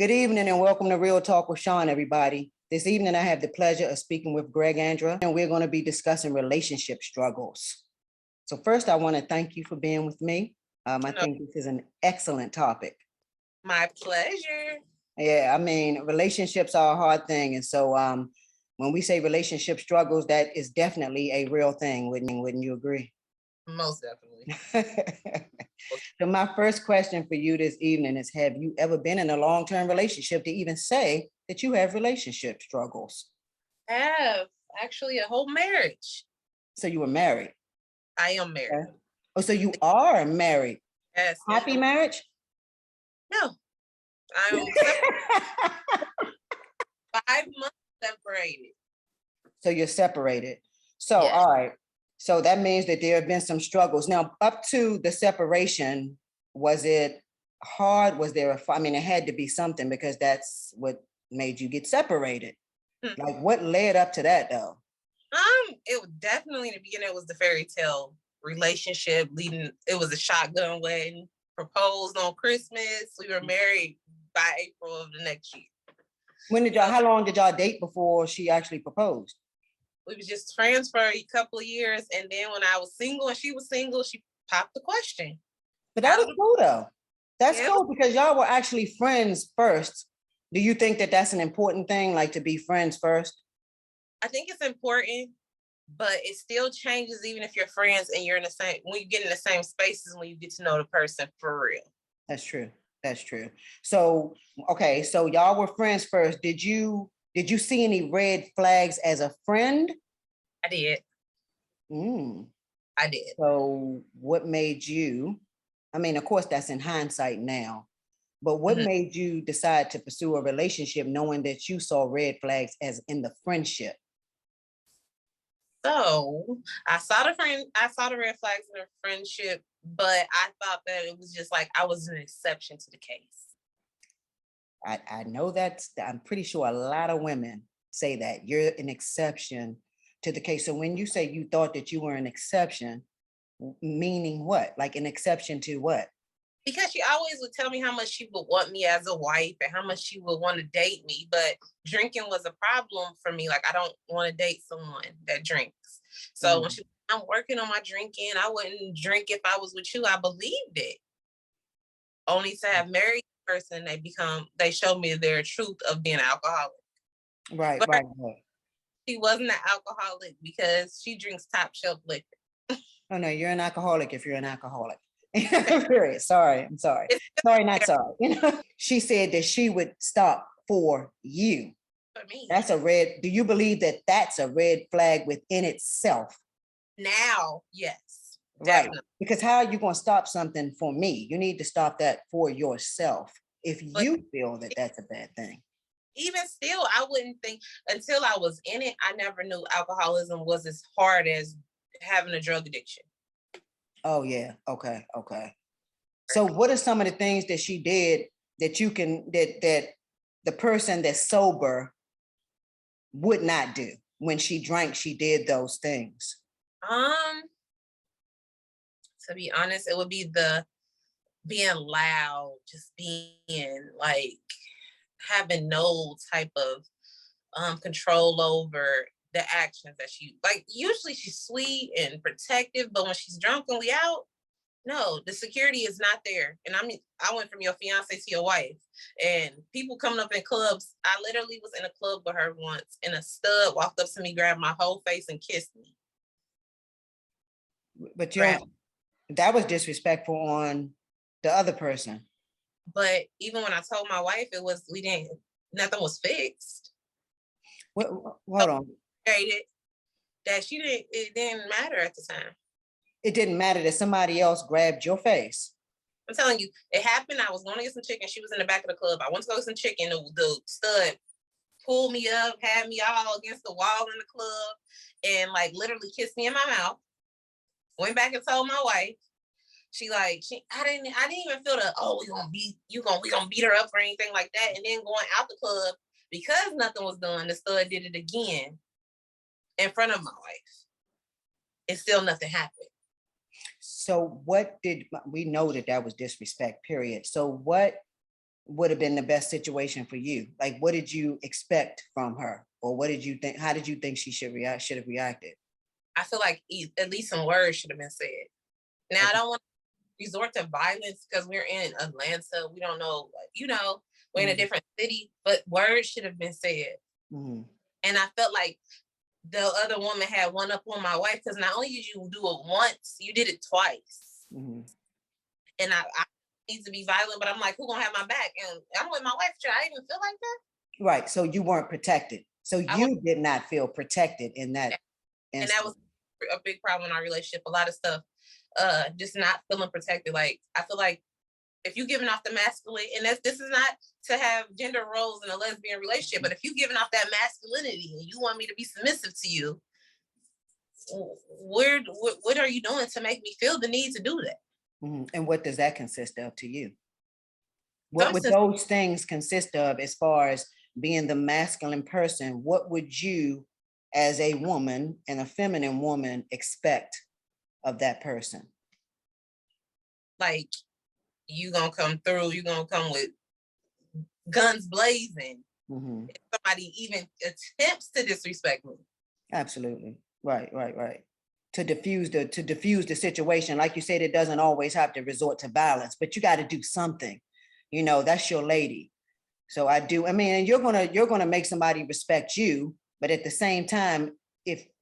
Good evening and welcome to Real Talk with Shawn, everybody. This evening, I have the pleasure of speaking with Greg Andra, and we're going to be discussing relationship struggles. So first, I want to thank you for being with me. I think this is an excellent topic. My pleasure. Yeah, I mean, relationships are a hard thing. And so when we say relationship struggles, that is definitely a real thing. Wouldn't you agree? Most definitely. So my first question for you this evening is, have you ever been in a long-term relationship to even say that you have relationship struggles? I have actually a whole marriage. So you were married? I am married. Okay. Oh, so you are married? Yes. Happy marriage? No. I'm 5 months separated. So you're separated. So, yes. All right. So that means that there have been some struggles. Now, up to the separation, was it hard? Was there I mean, it had to be something because that's what made you get separated. Like, what led up to that, though? It was definitely in the beginning, it was the fairy tale relationship leading. It was a shotgun wedding, proposed on Christmas. We were married by April of the next year. How long did y'all date before she actually proposed? We was just friends for a couple of years. And then when I was single and she was single, she popped the question. But that was cool though. That's cool because y'all were actually friends first. Do you think that that's an important thing, like to be friends first? I think it's important, but it still changes even if you're friends and you're in the same, when you get in the same spaces, when you get to know the person for real. That's true. That's true. So, okay. So y'all were friends first. Did you see any red flags as a friend? I did. I did. So what made you, I mean, of course, that's in hindsight now, but what made you decide to pursue a relationship knowing that you saw red flags as in the friendship? So I saw the red flags in a friendship, but I thought that it was just like I was an exception to the case. I know I'm pretty sure a lot of women say that you're an exception to the case. So when you say you thought that you were an exception, meaning what? Like an exception to what? Because she always would tell me how much she would want me as a wife and how much she would want to date me. But drinking was a problem for me. Like, I don't want to date someone that drinks. So when I'm working on my drinking, I wouldn't drink if I was with you. I believed it. Only to have married a person, they showed me their truth of being an alcoholic. Right. She wasn't an alcoholic because she drinks top shelf liquor. Oh no, you're an alcoholic if you're an alcoholic. Period. Sorry. I'm sorry. Sorry, not sorry. She said that she would stop for you. For me. That's do you believe that that's a red flag within itself? Now, yes. Right. Because how are you going to stop something for me? You need to stop that for yourself if you feel that that's a bad thing. Even still, I wouldn't think, until I was in it, I never knew alcoholism was as hard as having a drug addiction. Oh, yeah. Okay. So what are some of the things that she did that that the person that's sober would not do? When she drank, she did those things. To be honest, it would be the being loud, just being like having no type of control over the actions that she, like, usually she's sweet and protective, but when she's drunk and we out, no, the security is not there. And I mean, I went from your fiance to your wife, and people coming up in clubs. I literally was in a club with her once, and a stud walked up to me, grabbed my whole face, and kissed me. But that was disrespectful on the other person. But even when I told my wife, nothing was fixed. Hold on. That it didn't matter at the time. It didn't matter that somebody else grabbed your face. I'm telling you, it happened. I was going to get some chicken. She was in the back of the club. I went to go get some chicken. The stud pulled me up, had me all against the wall in the club, and like literally kissed me in my mouth. Went back and told my wife. I didn't even feel we gonna beat her up or anything like that. And then going out the club, because nothing was done, the stud did it again in front of my wife. And still nothing happened. So we know that was disrespect, period. So would have been the best situation for you? Like, what did you expect from her? Or what did you think, how did you think she should have reacted? I feel like at least some words should have been said. Now, I Okay. don't want to resort to violence because we're in Atlanta. We don't know, we're in a different city, but words should have been said. Mm-hmm. And I felt like the other woman had one up on my wife because not only did you do it once, you did it twice. Mm-hmm. And I need to be violent, but I'm like, who gonna have my back? And I'm with my wife. I didn't even feel like that. Right. So you weren't protected. So you did not feel protected in that and that was a big problem in our relationship. A lot of stuff, just not feeling protected. Like I feel like if you giving off the masculine, and this is not to have gender roles in a lesbian relationship, but if you giving off that masculinity and you want me to be submissive to you, what are you doing to make me feel the need to do that? Mm-hmm. And what does that consist of to you? What would those things consist of as far as being the masculine person? What would you, as a woman and a feminine woman, expect of that person? Like, you gonna come through, you gonna come with guns blazing. Mm-hmm. If somebody even attempts to disrespect me. Absolutely. Right. To diffuse the situation. Like you said, it doesn't always have to resort to violence, but you got to do something. You know, that's your lady. So I mean, and you're gonna make somebody respect you, but at the same time,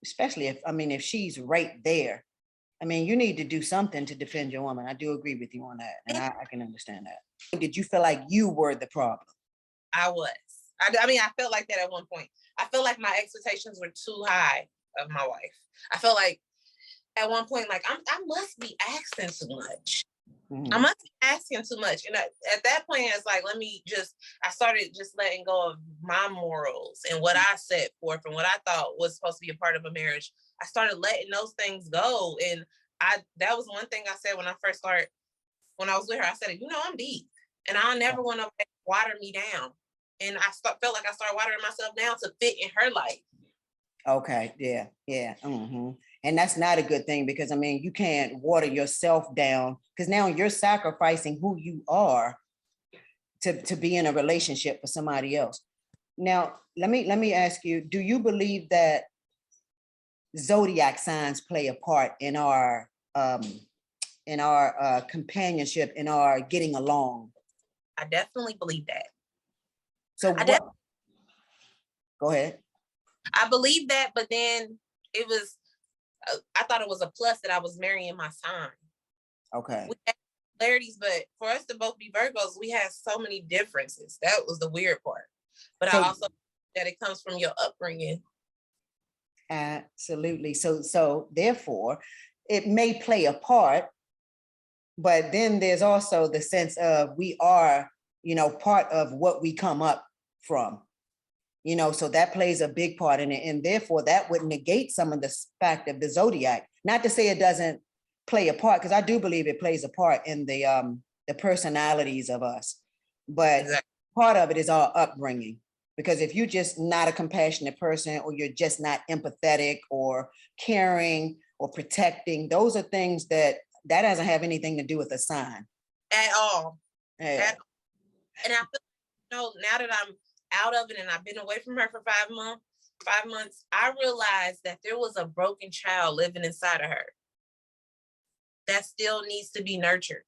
especially if she's right there, I mean, you need to do something to defend your woman. I do agree with you on that. And I can understand that. Did you feel like you were the problem? I was. I mean, I felt like that at one point. I felt like my expectations were too high of my wife. I felt like at one point, like I must be asking too much. Mm-hmm. I must be asking too much. And at that point, it's like, I started just letting go of my morals and what I set forth and what I thought was supposed to be a part of a marriage. I started letting those things go. And that was one thing I said when I first started, when I was with her, I said, I'm deep and I'll never want to water me down. And I felt like I started watering myself down to fit in her life. Okay, yeah. Mm-hmm. And that's not a good thing because, I mean, you can't water yourself down because now you're sacrificing who you are to be in a relationship for somebody else. Now, let me ask you, do you believe that zodiac signs play a part in our companionship, in our getting along? I definitely believe that. So go ahead. I believe that, but then I thought it was a plus that I was marrying my sign. Okay. We had similarities, but for us to both be Virgos, we had so many differences. That was the weird part. But I also that it comes from your upbringing. Absolutely. So therefore, it may play a part, but then there's also the sense of we are, part of what we come up from. So that plays a big part in it. And therefore that would negate some of the fact of the zodiac. Not to say it doesn't play a part, because I do believe it plays a part in the personalities of us. But exactly. Part of it is our upbringing. Because if you're just not a compassionate person, or you're just not empathetic or caring or protecting, those are things that doesn't have anything to do with a sign. At all. Yeah. And I feel, now that I'm out of it and I've been away from her for 5 months, I realized that there was a broken child living inside of her that still needs to be nurtured.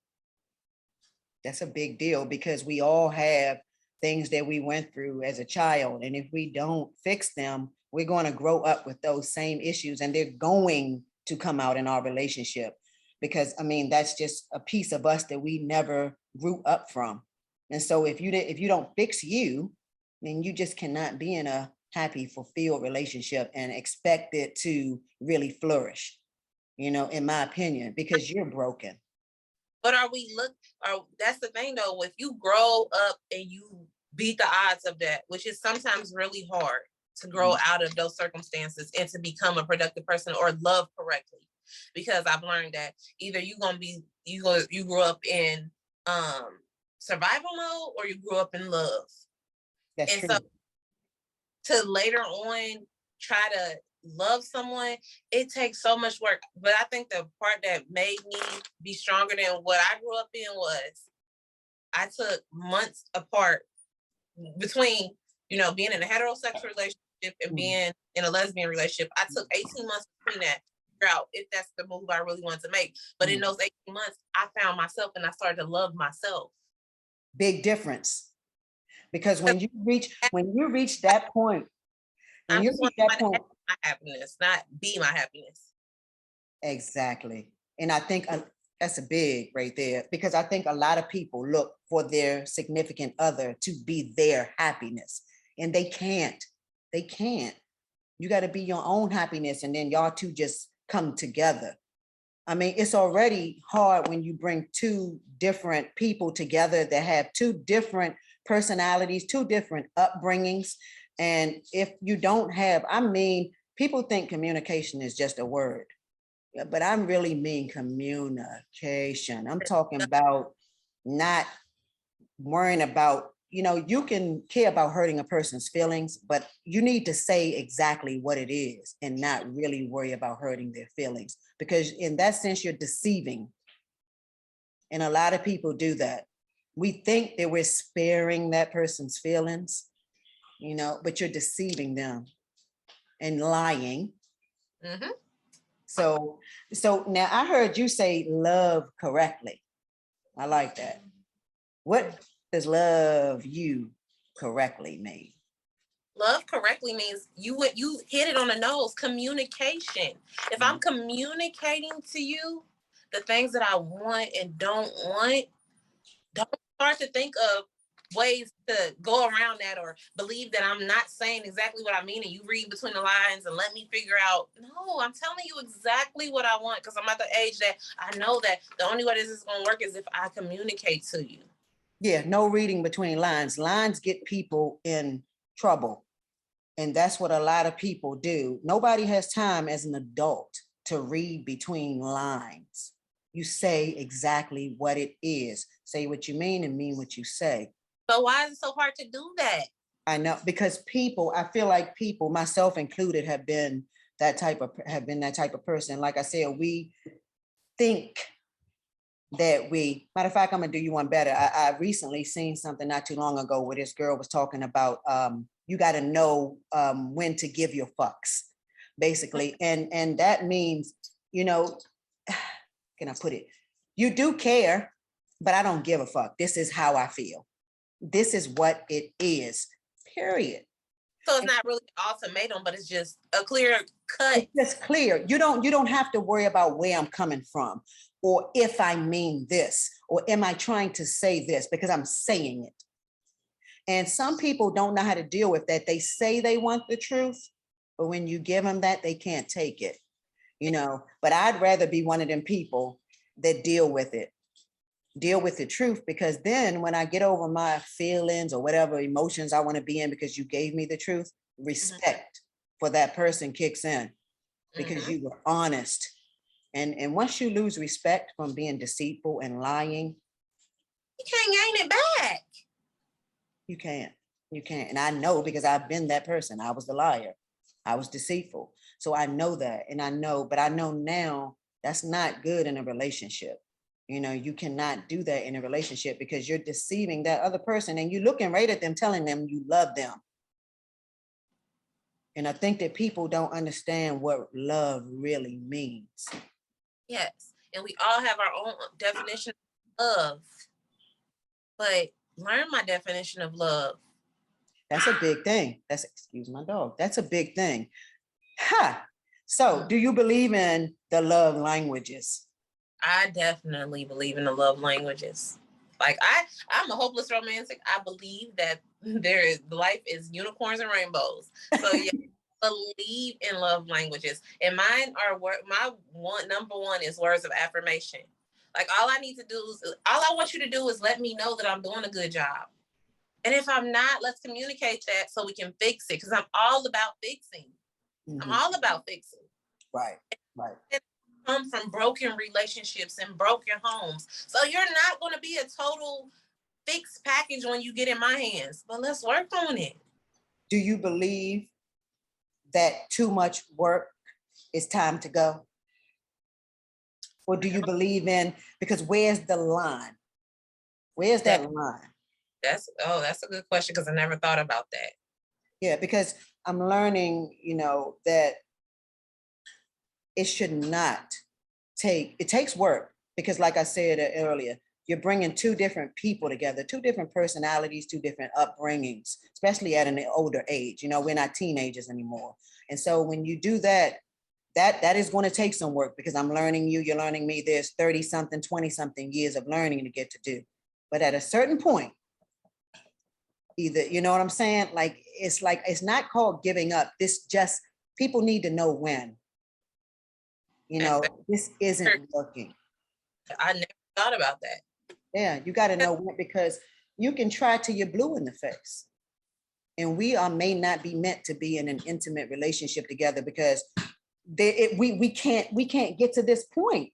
That's a big deal because we all have things that we went through as a child. And if we don't fix them, we're going to grow up with those same issues and they're going to come out in our relationship. Because, I mean, that's just a piece of us that we never grew up from. And so if you don't fix you, then you just cannot be in a happy, fulfilled relationship and expect it to really flourish, in my opinion, because you're broken. But that's the thing though, if you grow up and you beat the odds of that, which is sometimes really hard to grow out of those circumstances and to become a productive person or love correctly. Because I've learned that either you grew up in survival mode or you grew up in love. That's true. So to later on try to love someone, it takes so much work. But I think the part that made me be stronger than what I grew up in was I took months apart between, being in a heterosexual relationship and being in a lesbian relationship. I took 18 months between that to figure out if that's the move I really wanted to make. But in those 18 months, I found myself and I started to love myself. Big difference. Because when you reach that point, I just want somebody to have my happiness, not be my happiness. Exactly. And I think that's a big right there, because I think a lot of people look for their significant other to be their happiness, and they can't. They can't. You got to be your own happiness, and then y'all two just come together. I mean, it's already hard when you bring two different people together that have two different personalities, two different upbringings. And if you don't have, I mean, people think communication is just a word, but I really mean communication. I'm talking about not worrying about, you can care about hurting a person's feelings, but you need to say exactly what it is and not really worry about hurting their feelings, because in that sense, you're deceiving. And a lot of people do that. We think that we're sparing that person's feelings, but you're deceiving them and lying. Mm-hmm. So now I heard you say love correctly. I like that. What does love you correctly mean? Love correctly means you hit it on the nose. Communication. If I'm communicating to you the things that I want and don't want, don't start to think of ways to go around that or believe that I'm not saying exactly what I mean and you read between the lines and let me figure out. No, I'm telling you exactly what I want, because I'm at the age that I know that the only way this is going to work is if I communicate to you. Yeah, no reading between lines. Lines get people in trouble. And that's what a lot of people do. Nobody has time as an adult to read between lines. You say exactly what it is. Say what you mean and mean what you say. So why is it so hard to do that? I know, because I feel like people, myself included, have been that type of person. Like I said, we think that matter of fact, I'm gonna do you one better. I recently seen something not too long ago where this girl was talking about you got to know when to give your fucks, basically. And that means, can I put it? You do care, but I don't give a fuck. This is how I feel. This is what it is, period. So it's not really an ultimatum, but it's just a clear cut. It's just clear. You don't have to worry about where I'm coming from, or if I mean this, or am I trying to say this, because I'm saying it. And some people don't know how to deal with that. They say they want the truth, but when you give them that, they can't take it, But I'd rather be one of them people that deal with the truth, because then when I get over my feelings or whatever emotions I want to be in because you gave me the truth, respect for that person kicks in, because you were honest. And once you lose respect from being deceitful and lying, you can't gain it back. You can't. And I know, because I've been that person. I was the liar. I was deceitful. So I know that. And I know now that's not good in a relationship. You cannot do that in a relationship, because you're deceiving that other person and you're looking right at them, telling them you love them. And I think that people don't understand what love really means. Yes. And we all have our own definition of love. But learn my definition of love. That's a big thing. Excuse my dog. That's a big thing. So do you believe in the love languages? I definitely believe in the love languages. Like I'm a hopeless romantic. I believe that life is unicorns and rainbows. So yeah, believe in love languages. And mine are number one is words of affirmation. Like all I want you to do is let me know that I'm doing a good job. And if I'm not, let's communicate that so we can fix it. Because I'm all about fixing. I'm all about fixing. Right. And come from broken relationships and broken homes. So you're not going to be a total fixed package when you get in my hands. But let's work on it. Do you believe that too much work is time to go? Or do you believe in, because where's the line? Where's that line? That's a good question because I never thought about that. Yeah, because I'm learning, that it should not it takes work because like I said earlier, you're bringing two different people together, two different personalities, two different upbringings, especially at an older age. We're not teenagers anymore. And so when you do that, that is going to take some work because I'm learning you, you're learning me. There's 30 something, 20 something years of learning to get to do. But at a certain point, either, you know what I'm saying? Like, it's not called giving up. People need to know when, this isn't working. I never thought about that. Yeah, you got to know when, because you can try till you're blue in the face. And we may not be meant to be in an intimate relationship together because we can't get to this point.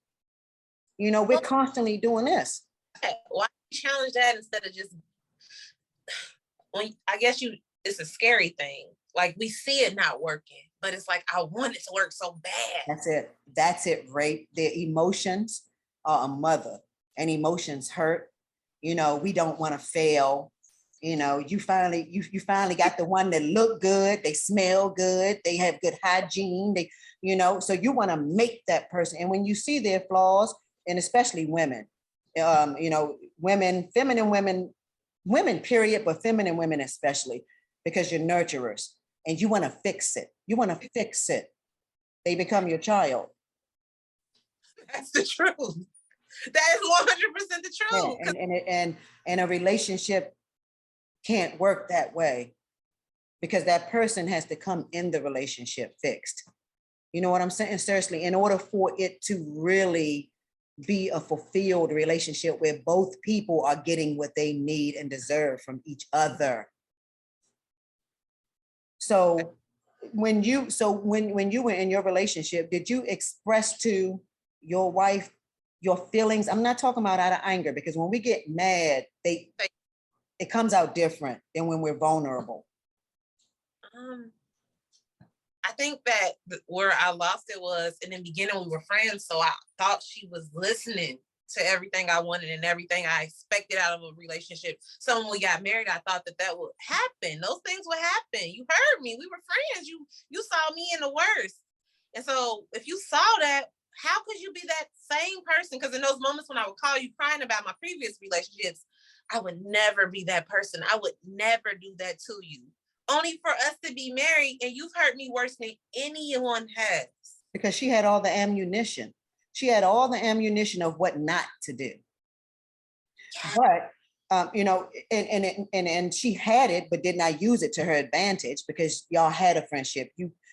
We're constantly doing this. Why challenge that instead of just, I guess it's a scary thing. Like we see it not working, but it's like, I want it to work so bad. That's it, right? Their emotions are a mother and emotions hurt. We don't want to fail. You finally got the one that look good, they smell good, they have good hygiene, so you want to make that person. And when you see their flaws, and especially women, feminine women, period, but feminine women especially, because you're nurturers and you want to fix it. They become your child. That's the truth. That is 100% the truth. Yeah, and a relationship can't work that way because that person has to come in the relationship fixed. You know what I'm saying? Seriously, in order for it to really be a fulfilled relationship where both people are getting what they need and deserve from each other. So when you were in your relationship, did you express to your wife your feelings? I'm not talking about out of anger, because when we get mad, it comes out different than when we're vulnerable. I think that where I lost it was in the beginning we were friends, so I thought she was listening to everything I wanted and everything I expected out of a relationship. So when we got married, I thought that would happen. Those things would happen. You heard me. We were friends. You saw me in the worst. And so if you saw that, how could you be that same person? Because in those moments when I would call you crying about my previous relationships, I would never be that person. I would never do that to you. Only for us to be married, and you've hurt me worse than anyone has. Because she had all the ammunition. She had all the ammunition of what not to do. Yeah. But and she had it, but did not use it to her advantage because y'all had a friendship.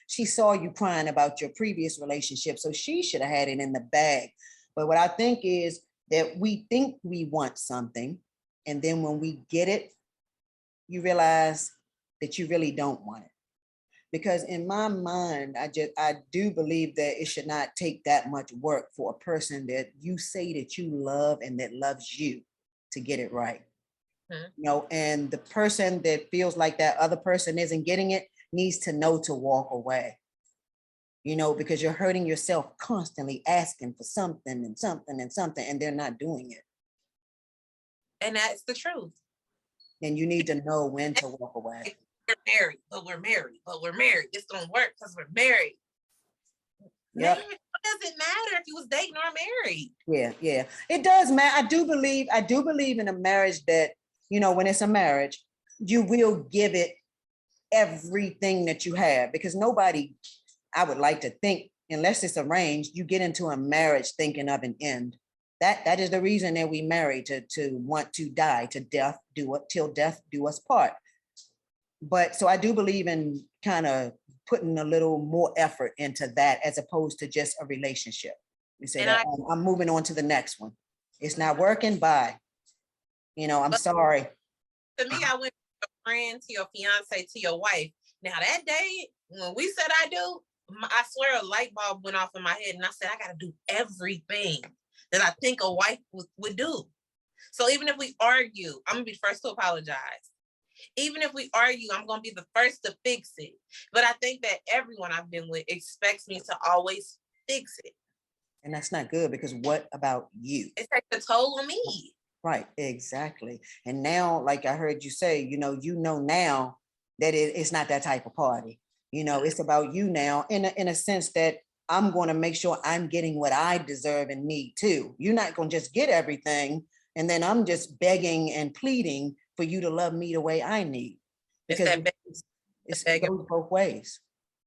She saw you crying about your previous relationship, so she should have had it in the bag. But what I think is that we think we want something, and then when we get it, you realize that you really don't want it. Because in my mind, I do believe that it should not take that much work for a person that you say that you love and that loves you to get it right. Mm-hmm. And the person that feels like that other person isn't getting it needs to know to walk away. Because you're hurting yourself constantly asking for something and something and something, and they're not doing it. And that's the truth. And you need to know when to walk away. We're married. This don't work because we're married. Yep. Man, what does it matter if you was dating or married? Yeah. It does matter. I do believe in a marriage that, when it's a marriage, you will give it everything that you have, because nobody, I would like to think, unless it's arranged, you get into a marriage thinking of an end. That is the reason that we marry, to want to die, to death, till death do us part. But so I do believe in kind of putting a little more effort into that as opposed to just a relationship. You say that I'm moving on to the next one. It's not working. Bye. I'm sorry. To me, I went from a friend to your fiance to your wife. Now that day when we said I do, I swear a light bulb went off in my head, and I said I got to do everything that I think a wife would do. So even if we argue, I'm gonna be first to apologize. Even if we argue, I'm going to be the first to fix it. But I think that everyone I've been with expects me to always fix it. And that's not good, because what about you? It takes a toll on me. Right, exactly. And now, like I heard you say, you know now that it's not that type of party. It's about you now in a sense that I'm going to make sure I'm getting what I deserve and need too. You're not going to just get everything and then I'm just begging and pleading for you to love me the way I need. It's Because that it begging. goes both ways.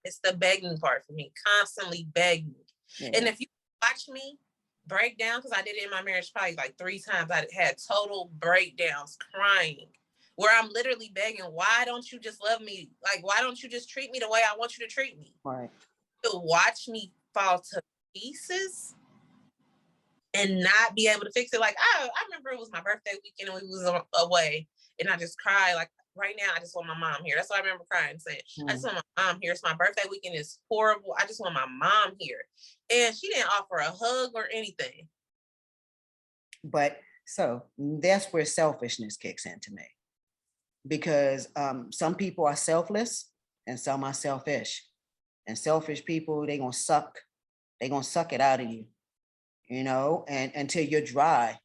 It's the begging part for me, constantly begging. Yeah. And if you watch me break down, because I did it in my marriage probably like 3 times, I had total breakdowns, crying, where I'm literally begging, why don't you just love me? Like, why don't you just treat me the way I want you to treat me? Right. To watch me fall to pieces and not be able to fix it. Like, I remember it was my birthday weekend and we was away and I just cried. Like, right now, I just want my mom here. That's what I remember crying and saying. I just want my mom here. It's my birthday weekend. It's horrible. I just want my mom here. And she didn't offer a hug or anything. But so that's where selfishness kicks in to me. Because some people are selfless and some are selfish. And selfish people, they're gonna suck it out of you, and until you're dry.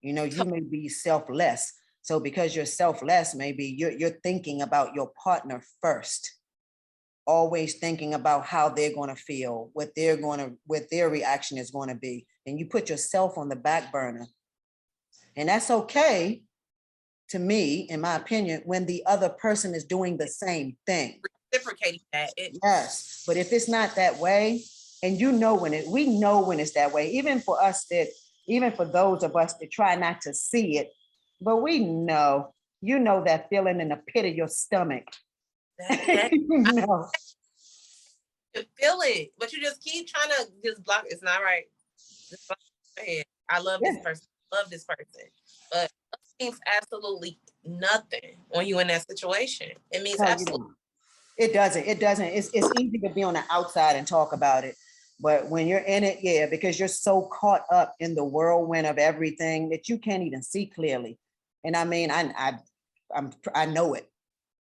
You may be selfless. So because you're selfless, maybe you're thinking about your partner first, always thinking about how they're going to feel, what their reaction is going to be. And you put yourself on the back burner. And that's okay to me, in my opinion, when the other person is doing the same thing. Reciprocating that. Yes. But if it's not that way, and we know when it's that way, even for those of us that try not to see it, but we know, that feeling in the pit of your stomach. You feel it, but you just keep trying to just block. It's not right. Just block your head. I love this person. Love this person. But it means absolutely nothing when you're in that situation. It means absolutely. It doesn't. It's easy to be on the outside and talk about it. But when you're in it, yeah, because you're so caught up in the whirlwind of everything that you can't even see clearly. And I mean, I know it.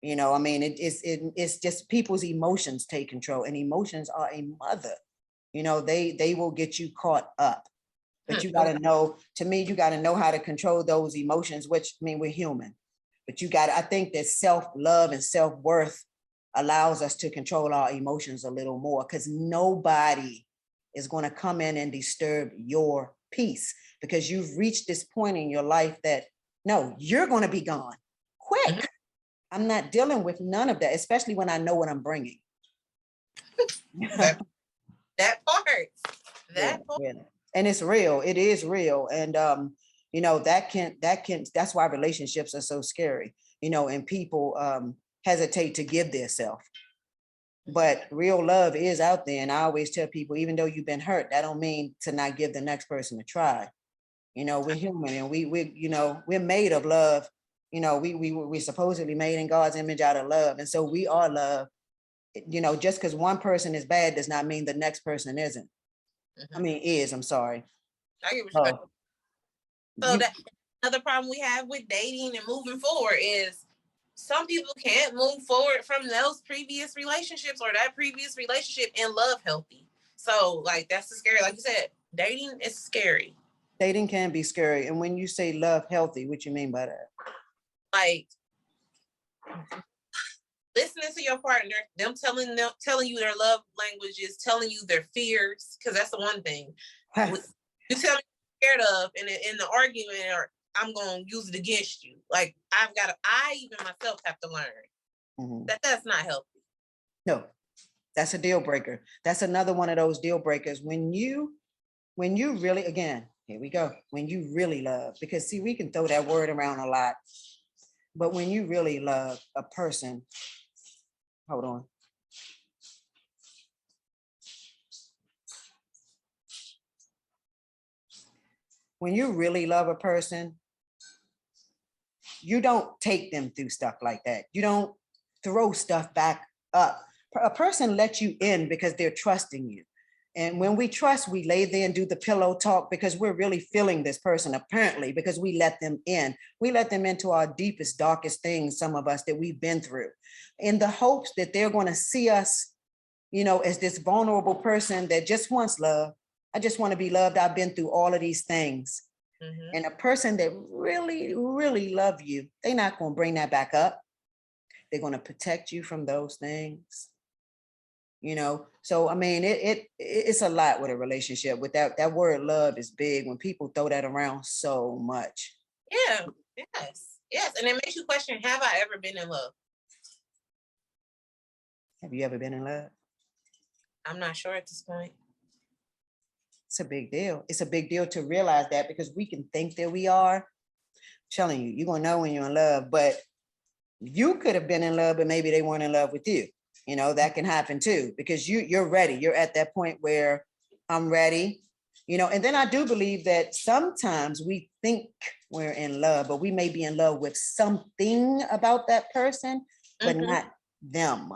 It's just people's emotions take control, and emotions are a mother. They will get you caught up. But you got to know, to me, you got to know how to control those emotions, which, I mean, we're human. But I think that self-love and self-worth allows us to control our emotions a little more, because nobody is going to come in and disturb your peace, because you've reached this point in your life that, no, you're going to be gone quick. I'm not dealing with none of that, especially when I know what I'm bringing. That part. Yeah. And it's real. It is real. And, that's why relationships are so scary, and people hesitate to give their self. But real love is out there. And I always tell people, even though you've been hurt, that don't mean to not give the next person a try. We're human, and we're made of love. We're supposedly made in God's image out of love. And so we are love. Just because one person is bad does not mean the next person isn't. I mean, I'm sorry. I get what you're So that another problem we have with dating and moving forward is some people can't move forward from those previous relationships or that previous relationship and love healthy. So like, that's the scary, like you said, dating is scary. Dating can be scary. And when you say love healthy, what you mean by that? Like listening to your partner, them telling you their love languages, telling you their fears, because that's the one thing. You tell me you're scared of in the argument, or I'm gonna use it against you. Like I even myself have to learn that's not healthy. No, that's a deal breaker. That's another one of those deal breakers. When you really, again, here we go. When you really love, because see, we can throw that word around a lot, but when you really love a person, hold on. When you really love a person, you don't take them through stuff like that. You don't throw stuff back up. A person lets you in because they're trusting you. And when we trust, we lay there and do the pillow talk because we're really feeling this person, apparently, because we let them in. We let them into our deepest, darkest things, some of us, that we've been through, in the hopes that they're going to see us, as this vulnerable person that just wants love. I just want to be loved. I've been through all of these things. Mhm. And a person that really, really love you, they're not going to bring that back up. They're going to protect you from those things. You know, so I mean, it's a lot with a relationship. With that word love is big when people throw that around so much. Yeah. Yes. And it makes you question, have I ever been in love? Have you ever been in love? I'm not sure at this point. It's a big deal. It's a big deal to realize that, because we can think that we are. I'm telling you, you're gonna know when you're in love, but you could have been in love, but maybe they weren't in love with you. You know, that can happen too, because you're ready. You're at that point where I'm ready. You know, and then I do believe that sometimes we think we're in love, but we may be in love with something about that person, but not them.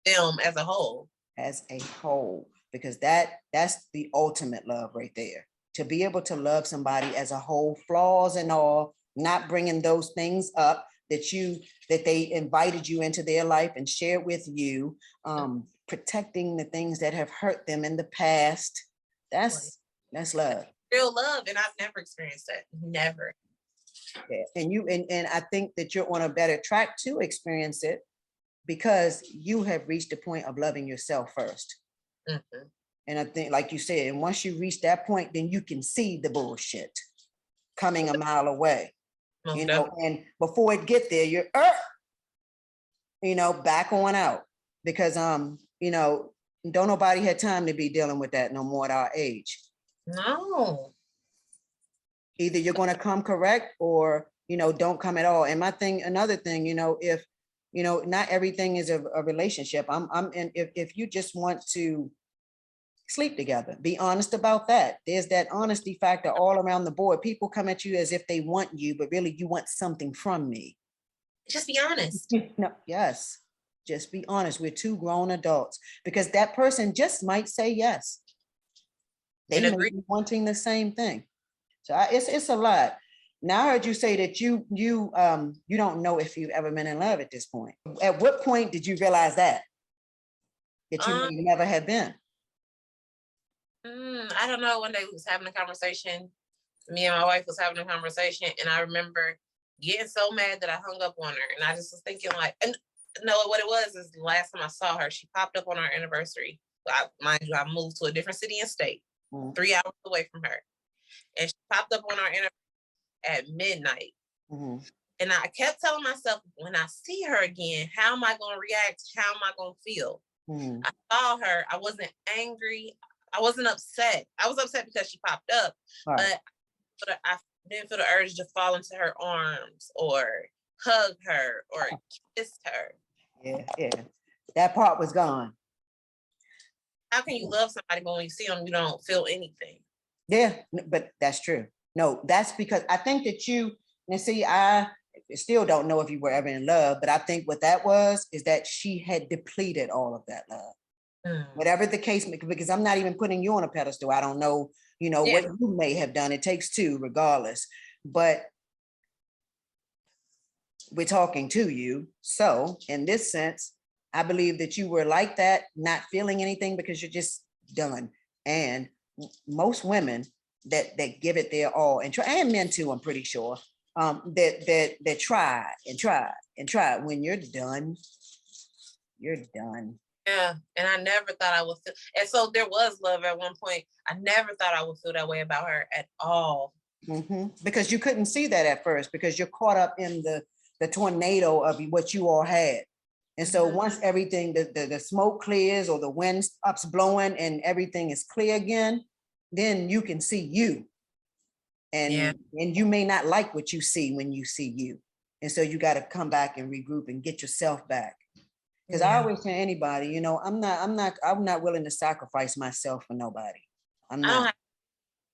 Them as a whole. As a whole, because that's the ultimate love right there. To be able to love somebody as a whole, flaws and all, not bringing those things up that they invited you into their life and shared with you, protecting the things that have hurt them in the past. That's love. Real love, and I've never experienced that. Never. Yeah. And I think that you're on a better track to experience it, because you have reached the point of loving yourself first. Mm-hmm. And I think, like you said, and once you reach that point, then you can see the bullshit coming a mile away. Most You know, definitely. and before it get there, you're you know, back on out. Because you know, don't nobody had time to be dealing with that no more at our age. No. Either you're going to come correct, or, you know, don't come at all. And another thing, you know, if, you know, not everything is a relationship. If you just want to sleep together, be honest about that. There's that honesty factor all around the board. People come at you as if they want you, but really you want something from me. Just be honest. No, yes. Just be honest. We're two grown adults, because that person just might say yes. They may be wanting the same thing. So it's a lot. Now I heard you say that you don't know if you've ever been in love at this point. At what point did you realize that you may never have been? I don't know. One day we was having a conversation. Me and my wife was having a conversation, and I remember getting so mad that I hung up on her. And I just was thinking, like, and no, what it was is the last time I saw her, she popped up on our anniversary. Mind you, I moved to a different city and state, 3 hours away from her. And she popped up on our anniversary at midnight. And I kept telling myself, when I see her again, how am I going to react? How am I going to feel? I saw her. I wasn't angry. I wasn't upset. I was upset because she popped up, but I didn't feel the urge to fall into her arms or hug her or kiss her. Yeah. That part was gone. How can you love somebody, but when you see them, you don't feel anything? Yeah, but that's true. No, that's because I think that I still don't know if you were ever in love, but I think what that was is that she had depleted all of that love. Whatever the case, because I'm not even putting you on a pedestal. I don't know, what you may have done. It takes two regardless, but we're talking to you. So in this sense, I believe that you were like that, not feeling anything because you're just done. And most women that give it their all, and try, and men too, I'm pretty sure, that try and try and try. When you're done, you're done. Yeah, and I never thought I would feel. And so there was love at one point. I never thought I would feel that way about her at all. Because you couldn't see that at first, because you're caught up in the tornado of what you all had. And so once everything, the smoke clears or the wind stops blowing and everything is clear again, then you can see you. And you may not like what you see when you see you. And so you got to come back and regroup and get yourself back. Because I always tell anybody, I'm not willing to sacrifice myself for nobody. I'm not.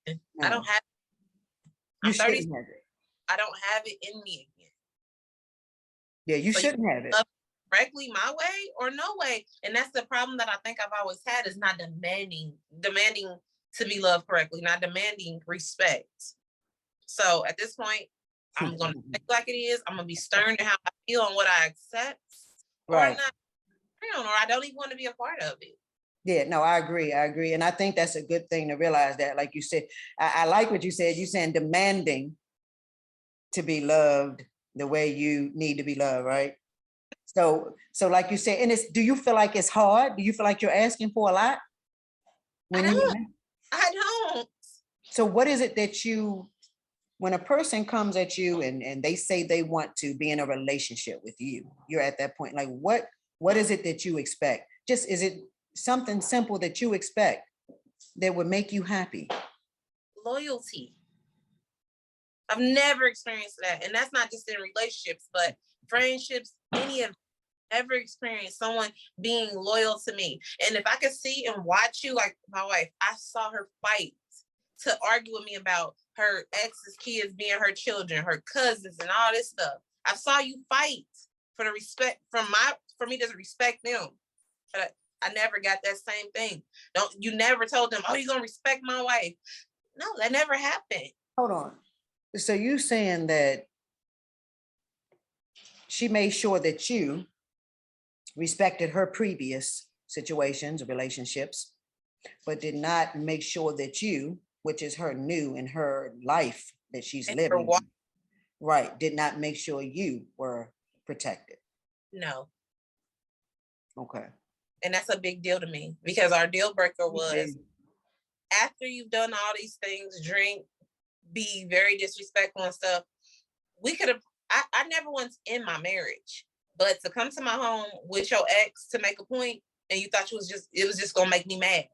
I don't have. You shouldn't have it. I don't have it in me again. Yeah, you shouldn't have it. Correctly my way or no way. And that's the problem that I think I've always had, is not demanding to be loved correctly, not demanding respect. So at this point, I'm going to think like it is. I'm going to be stern to how I feel and what I accept or not, or I don't even want to be a part of it. Yeah, no, I agree. I agree. And I think that's a good thing to realize that, like you said, I like what you said. You saying demanding to be loved the way you need to be loved, right? So like you said, and do you feel like it's hard? Do you feel like you're asking for a lot? When I don't. So what is it that when a person comes at you and they say they want to be in a relationship with you, you're at that point, like what is it that you expect? Just, is it something simple that you expect that would make you happy? Loyalty. I've never experienced that. And that's not just in relationships, but friendships, any of ever experienced someone being loyal to me. And if I could see and watch you, like my wife, I saw her fight to argue with me about her ex's kids being her children, her cousins, and all this stuff. I saw you fight for the respect for me to respect them. But I never got that same thing. You never told them, oh, you're gonna respect my wife. No, that never happened. Hold on. So you saying that she made sure that you respected her previous situations, relationships, but did not make sure that you, which is her new in her life that she's living, right, did not make sure you were protected? No. Okay. And that's a big deal to me, because our deal breaker was, after you've done all these things, drink, be very disrespectful and stuff, we could have, I never once in my marriage, but to come to my home with your ex to make a point, and you thought it was just gonna make me mad.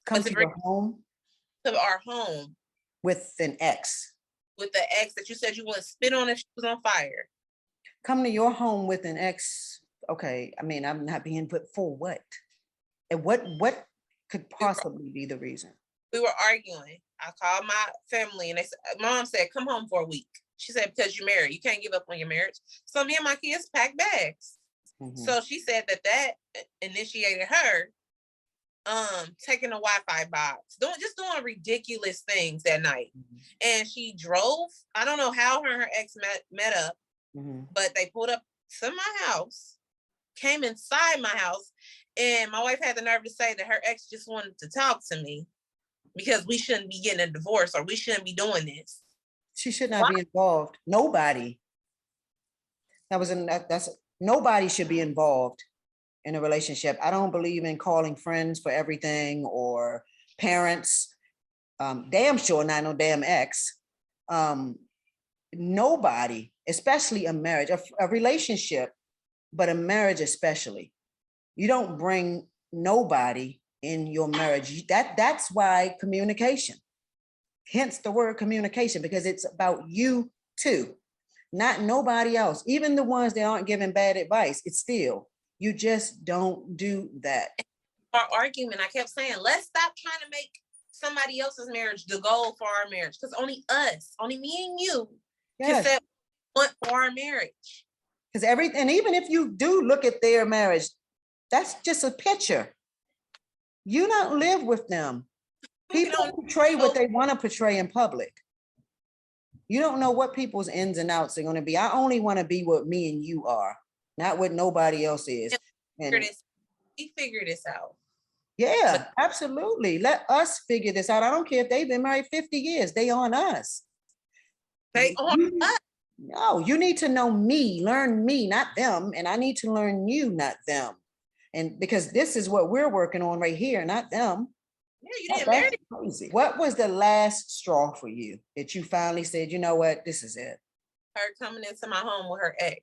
Come to your home? To our home. With an ex? With the ex that you said you want to spit on if she was on fire. Come to your home with an ex. Okay, I mean, I'm not being put for what? And what could possibly be the reason? We were arguing. I called my family and Mom said, come home for a week. She said, because you're married, you can't give up on your marriage. So me and my kids packed bags. Mm-hmm. So she said that initiated her taking a Wi-Fi box, doing ridiculous things that night. Mm-hmm. And she drove. I don't know how her and her ex met up, mm-hmm. but they pulled up to my house, came inside my house, and my wife had the nerve to say that her ex just wanted to talk to me because we shouldn't be getting a divorce, or we shouldn't be doing this. She should not be involved. Nobody. Nobody should be involved in a relationship. I don't believe in calling friends for everything, or parents. Damn sure not no damn ex. Nobody, especially a marriage, a relationship, but a marriage especially. You don't bring nobody in your marriage. That's why communication. Hence the word communication, because it's about you two, not nobody else. Even the ones that aren't giving bad advice, it's still, you just don't do that. Our argument, I kept saying, let's stop trying to make somebody else's marriage the goal for our marriage, because only me and you can set what for our marriage. Because and even if you do look at their marriage, that's just a picture. You don't live with them. People portray what they want to portray in public. You don't know what people's ins and outs are going to be. I only want to be what me and you are, not what nobody else is. We figure this out. Yeah, absolutely. Let us figure this out. I don't care if they've been married 50 years. They on us. They on us. No, you need to know me, learn me, not them. And I need to learn you, not them. And because this is what we're working on right here, not them. Yeah, you didn't marry. Crazy. What was the last straw for you that you finally said, you know what, this is it? Her coming into my home with her ex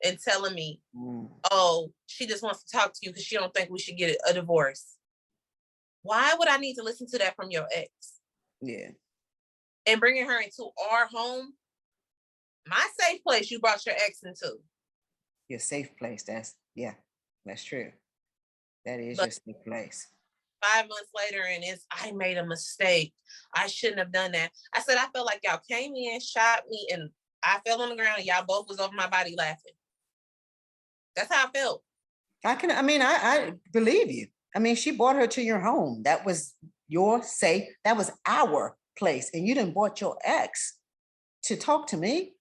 and telling me, oh, she just wants to talk to you because she don't think we should get a divorce. Why would I need to listen to that from your ex? Yeah. And bringing her into our home, my safe place you brought your ex into. Your safe place, that's true. That is your safe place. 5 months later, and I made a mistake. I shouldn't have done that. I said, I felt like y'all came in, shot me, and I fell on the ground and y'all both was over my body laughing. That's how I felt. I believe you. I mean, she brought her to your home. That was your safe. That was our place. And you didn't brought your ex to talk to me.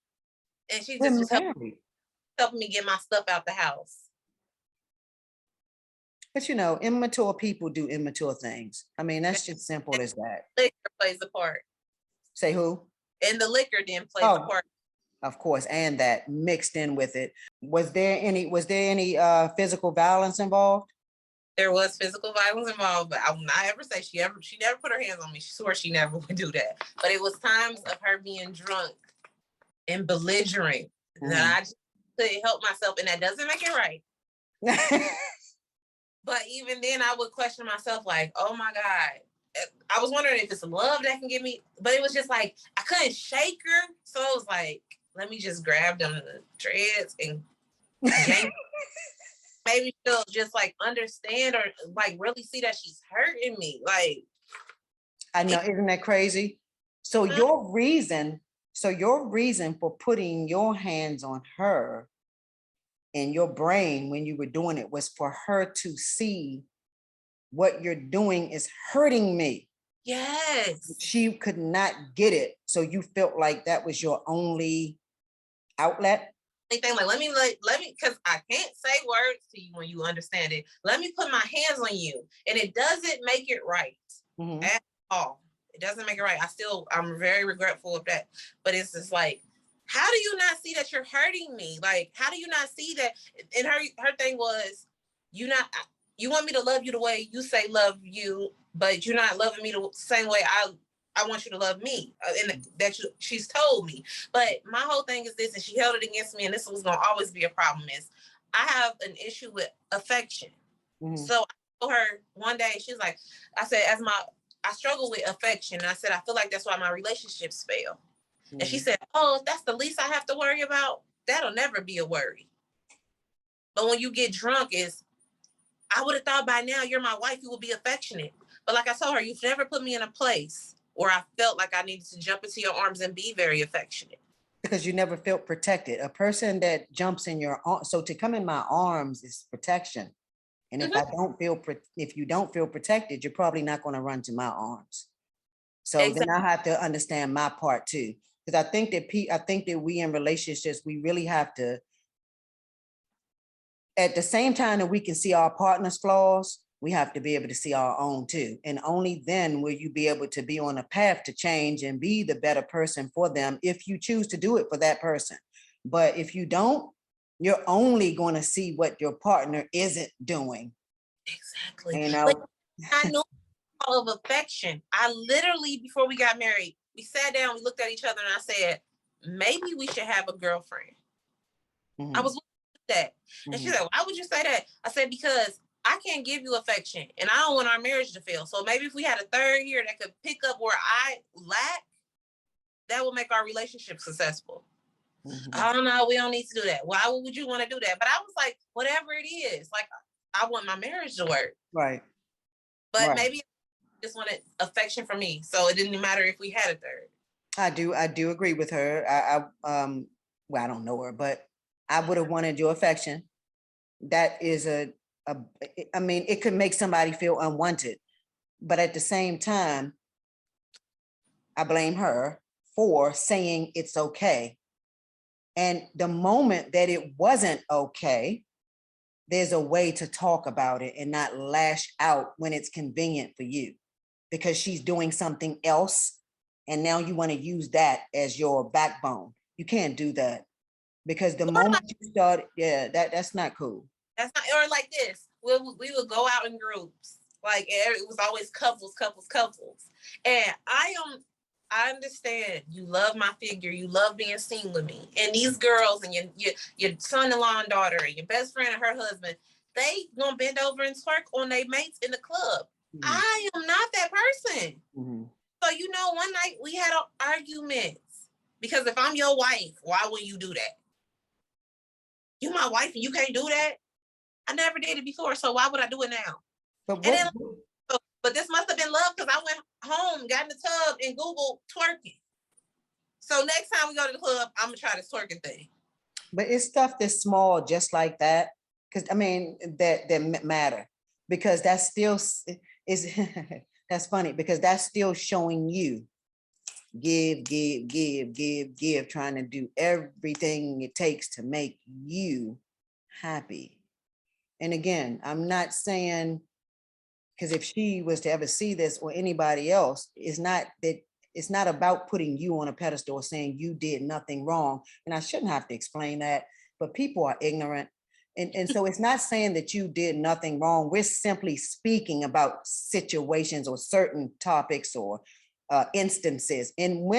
And she just was helping me get my stuff out the house. But you know, immature people do immature things. I mean, that's just simple as that. Liquor plays a part. Say who? And the liquor then plays a part. Of course, and that mixed in with it. Was there any physical violence involved? There was physical violence involved, but I will not ever say she never put her hands on me. She swore she never would do that. But it was times of her being drunk and belligerent that I just couldn't help myself, and that doesn't make it right. But even then, I would question myself, like, oh my God. I was wondering if it's love that can give me, but it was just like, I couldn't shake her. So it was like, let me just grab them dreads and yank. Maybe she'll just like understand or like really see that she's hurting me. Like, I know, isn't that crazy? So your reason for putting your hands on her in your brain when you were doing it was for her to see what you're doing is hurting me. yes. She could not get it. So you felt like that was your only outlet? Anything like, let me, because I can't say words to you when you understand it. Let me put my hands on you. And it doesn't make it right at all. It doesn't make it right. I'm very regretful of that. But it's just like, how do you not see that you're hurting me? Like, how do you not see that? And her thing was, you want me to love you the way you say love you, but you're not loving me the same way I want you to love me. And she's told me. But my whole thing is this, and she held it against me, and this was going to always be a problem, is I have an issue with affection. So I told her one day, she's like, I said, I struggle with affection. And I said, I feel like that's why my relationships fail. And she said, oh, if that's the least I have to worry about, that'll never be a worry. But when you get drunk, I would have thought by now you're my wife, you will be affectionate. But like I told her, you've never put me in a place where I felt like I needed to jump into your arms and be very affectionate. Because you never felt protected. A person that jumps in your arms, so to come in my arms is protection. And if if you don't feel protected, you're probably not going to run to my arms. So exactly. Then I have to understand my part too. Because I think that we in relationships, we really have to, at the same time that we can see our partner's flaws, we have to be able to see our own too. And only then will you be able to be on a path to change and be the better person for them if you choose to do it for that person. But if you don't, you're only going to see what your partner isn't doing. Exactly. You know? Like, I know all of affection. I literally, before we got married, we sat down, we looked at each other, and I said, maybe we should have a girlfriend. I was looking at that. And she said, why would you say that? I said, because I can't give you affection and I don't want our marriage to fail. So maybe if we had a third year that could pick up where I lack, that will make our relationship successful. I don't know. We don't need to do that. Why would you want to do that? But I was like, whatever it is, like, I want my marriage to work. Right. But maybe I just wanted affection from me. So it didn't matter if we had a third. I do agree with her. Well, I don't know her, but I would have wanted your affection. That is I mean, it could make somebody feel unwanted, but at the same time, I blame her for saying it's okay. And the moment that it wasn't okay, there's a way to talk about it and not lash out when it's convenient for you because she's doing something else. And now you want to use that as your backbone. You can't do that because the moment you start, that's not cool. That's not, or like this, we would go out in groups. Like it was always couples. And I understand you love my figure. You love being seen with me. And these girls and your son-in-law and daughter and your best friend and her husband, they gonna bend over and twerk on their mates in the club. I am not that person. So, you know, one night we had arguments because if I'm your wife, why would you do that? You my wife and you can't do that? I never did it before, so why would I do it now? But this must have been love because I went home, got in the tub, and Googled twerking. So next time we go to the club, I'm gonna try this twerking thing. But it's stuff that's small, just like that. Because I mean, that matter. Because that's still is that's funny because that's still showing you give, trying to do everything it takes to make you happy. And again, I'm not saying, because if she was to ever see this or anybody else, it's not about putting you on a pedestal or saying you did nothing wrong. And I shouldn't have to explain that, but people are ignorant. And so it's not saying that you did nothing wrong. We're simply speaking about situations or certain topics or instances. And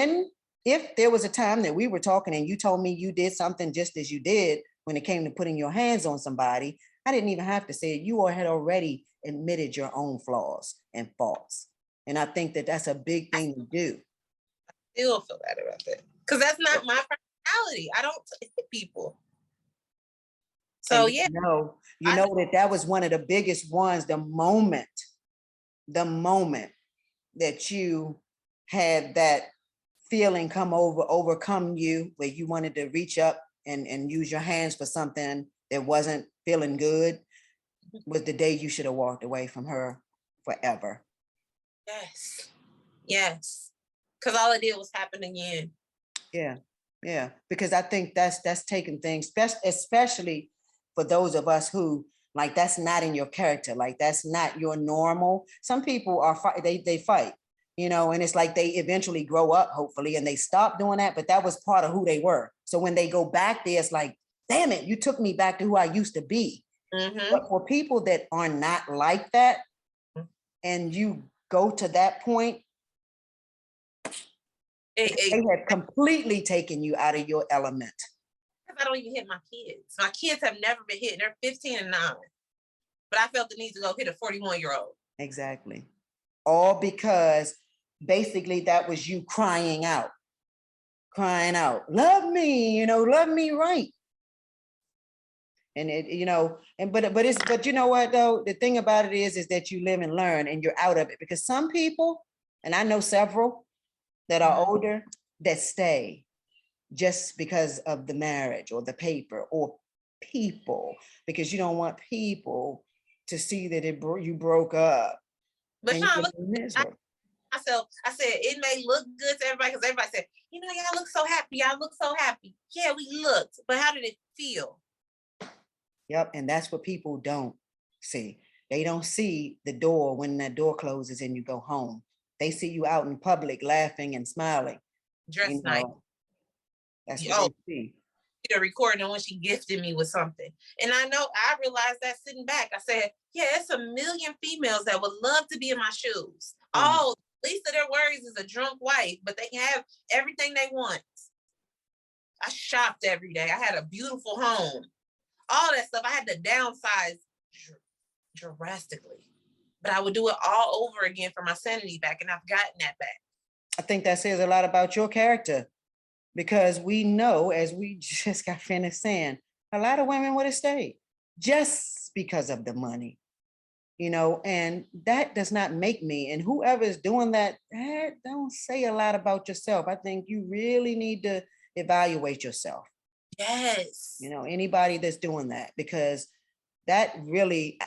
if there was a time that we were talking and you told me you did something just as you did when it came to putting your hands on somebody, I didn't even have to say it. You had already admitted your own flaws and faults. And I think that that's a big thing to do. Still feel bad about that because that's not my personality. I don't hit people. So and yeah, you know that was one of the biggest ones. The moment that you had that feeling overcome you, where you wanted to reach up and use your hands for something that wasn't feeling good, was the day you should have walked away from her forever. Yes. Because all it did was happen again. Yeah. Because I think that's taking things, especially for those of us who, like, that's not in your character, like that's not your normal. Some people are they fight, and it's like they eventually grow up, hopefully, and they stop doing that, but that was part of who they were. So when they go back there, it's like, damn it, you took me back to who I used to be. Mm-hmm. But for people that are not like that, and you go to that point, they have completely taken you out of your element. I don't even hit my kids. My kids have never been hit. They're 15 and 9. But I felt the need to go hit a 41-year-old. Exactly. All because basically that was you crying out, love me, love me right. And but you know what though? The thing about it is that you live and learn and you're out of it, because some people, and I know several that are older, that stay just because of the marriage or the paper or people, because you don't want people to see that you broke up. But Shawn, look, miserable. I said it may look good to everybody because everybody said, y'all look so happy. Y'all look so happy. Yeah, we looked, but how did it feel? Yep, and that's what people don't see. They don't see the door when that door closes and you go home. They see you out in public laughing and smiling. Dressed nice. That's what they see. The recording when she gifted me with something. And I realized that sitting back, I said, yeah, it's a million females that would love to be in my shoes. Oh, least of their worries is a drunk wife, but they can have everything they want. I shopped every day. I had a beautiful home. All that stuff. I had to downsize drastically. But I would do it all over again for my sanity back, and I've gotten that back. I think that says a lot about your character, because we know, as we just got finished saying, a lot of women would have stayed just because of the money, and that does not make me. And whoever is doing that don't say a lot about yourself. I think you really need to evaluate yourself. Yes. Anybody that's doing that, because that really,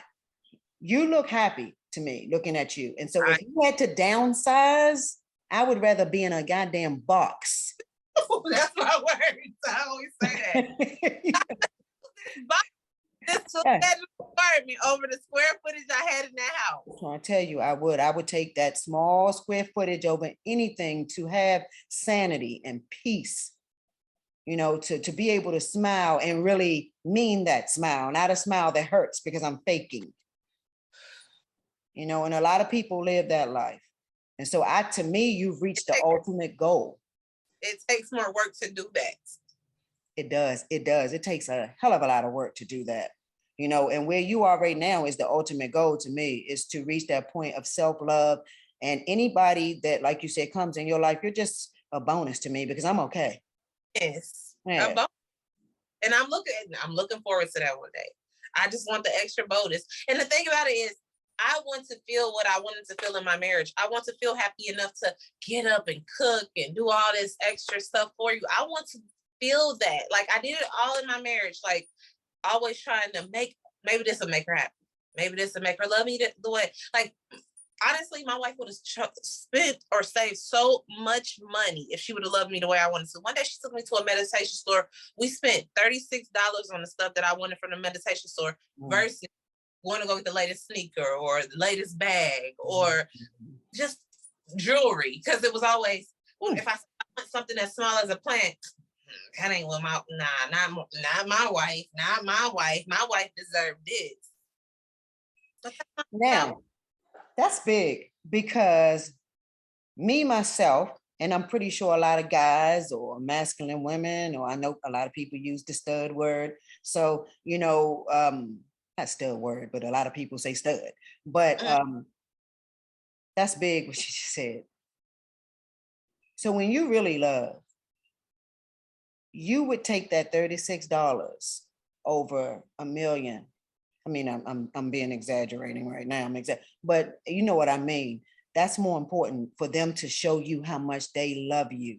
you look happy to me looking at you. And so if you had to downsize, I would rather be in a goddamn box. That's my words. I always say that. This apartment over the square footage I had in that house. So I tell you, I would take that small square footage over anything to have sanity and peace. To be able to smile and really mean that smile, not a smile that hurts because I'm faking. And a lot of people live that life. And so to me, you've reached the ultimate goal. It takes more work to do that. It does. It takes a hell of a lot of work to do that. And where you are right now is the ultimate goal to me, is to reach that point of self-love. And anybody that, like you said, comes in your life, you're just a bonus to me, because I'm okay. Yes. Yeah. And I'm looking forward to that one day. I just want the extra bonus. And the thing about it is, I want to feel what I wanted to feel in my marriage. I want to feel happy enough to get up and cook and do all this extra stuff for you. I want to feel that. Like, I did it all in my marriage. Like, always trying to maybe this will make her happy. Maybe this will make her love me the way. Like, honestly, my wife would have spent or saved so much money if she would have loved me the way I wanted to. One day she took me to a meditation store. We spent $36 on the stuff that I wanted from the meditation store versus want to go get the latest sneaker or the latest bag or just jewelry, because it was always, if I want something as small as a plant, that ain't what my, not my wife, not my wife. My wife deserved this. Now, that's big, because me, myself, and I'm pretty sure a lot of guys or masculine women, or I know a lot of people use the stud word. So, you know, not stud word, but a lot of people say stud. But that's big what she just said. So when you really love, you would take that $36 over $1 million. I mean, I'm being exaggerating right now. But you know what I mean. That's more important for them to show you how much they love you.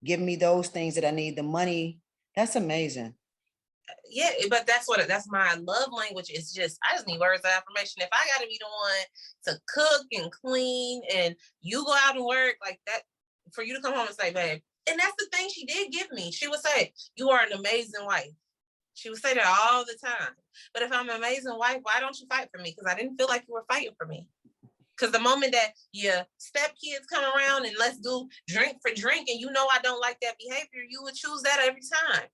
Give me those things that I need. The money, that's amazing. Yeah, but that's my love language. Is just, I just need words of affirmation. If I gotta be the one to cook and clean and you go out and work like that, for you to come home and say, babe, and that's the thing she did give me. She would say, you are an amazing wife. She would say that all the time. But if I'm an amazing wife, why don't you fight for me? Because I didn't feel like you were fighting for me. Because the moment that your stepkids come around and let's do drink for drink, and you know I don't like that behavior, you would choose that every time.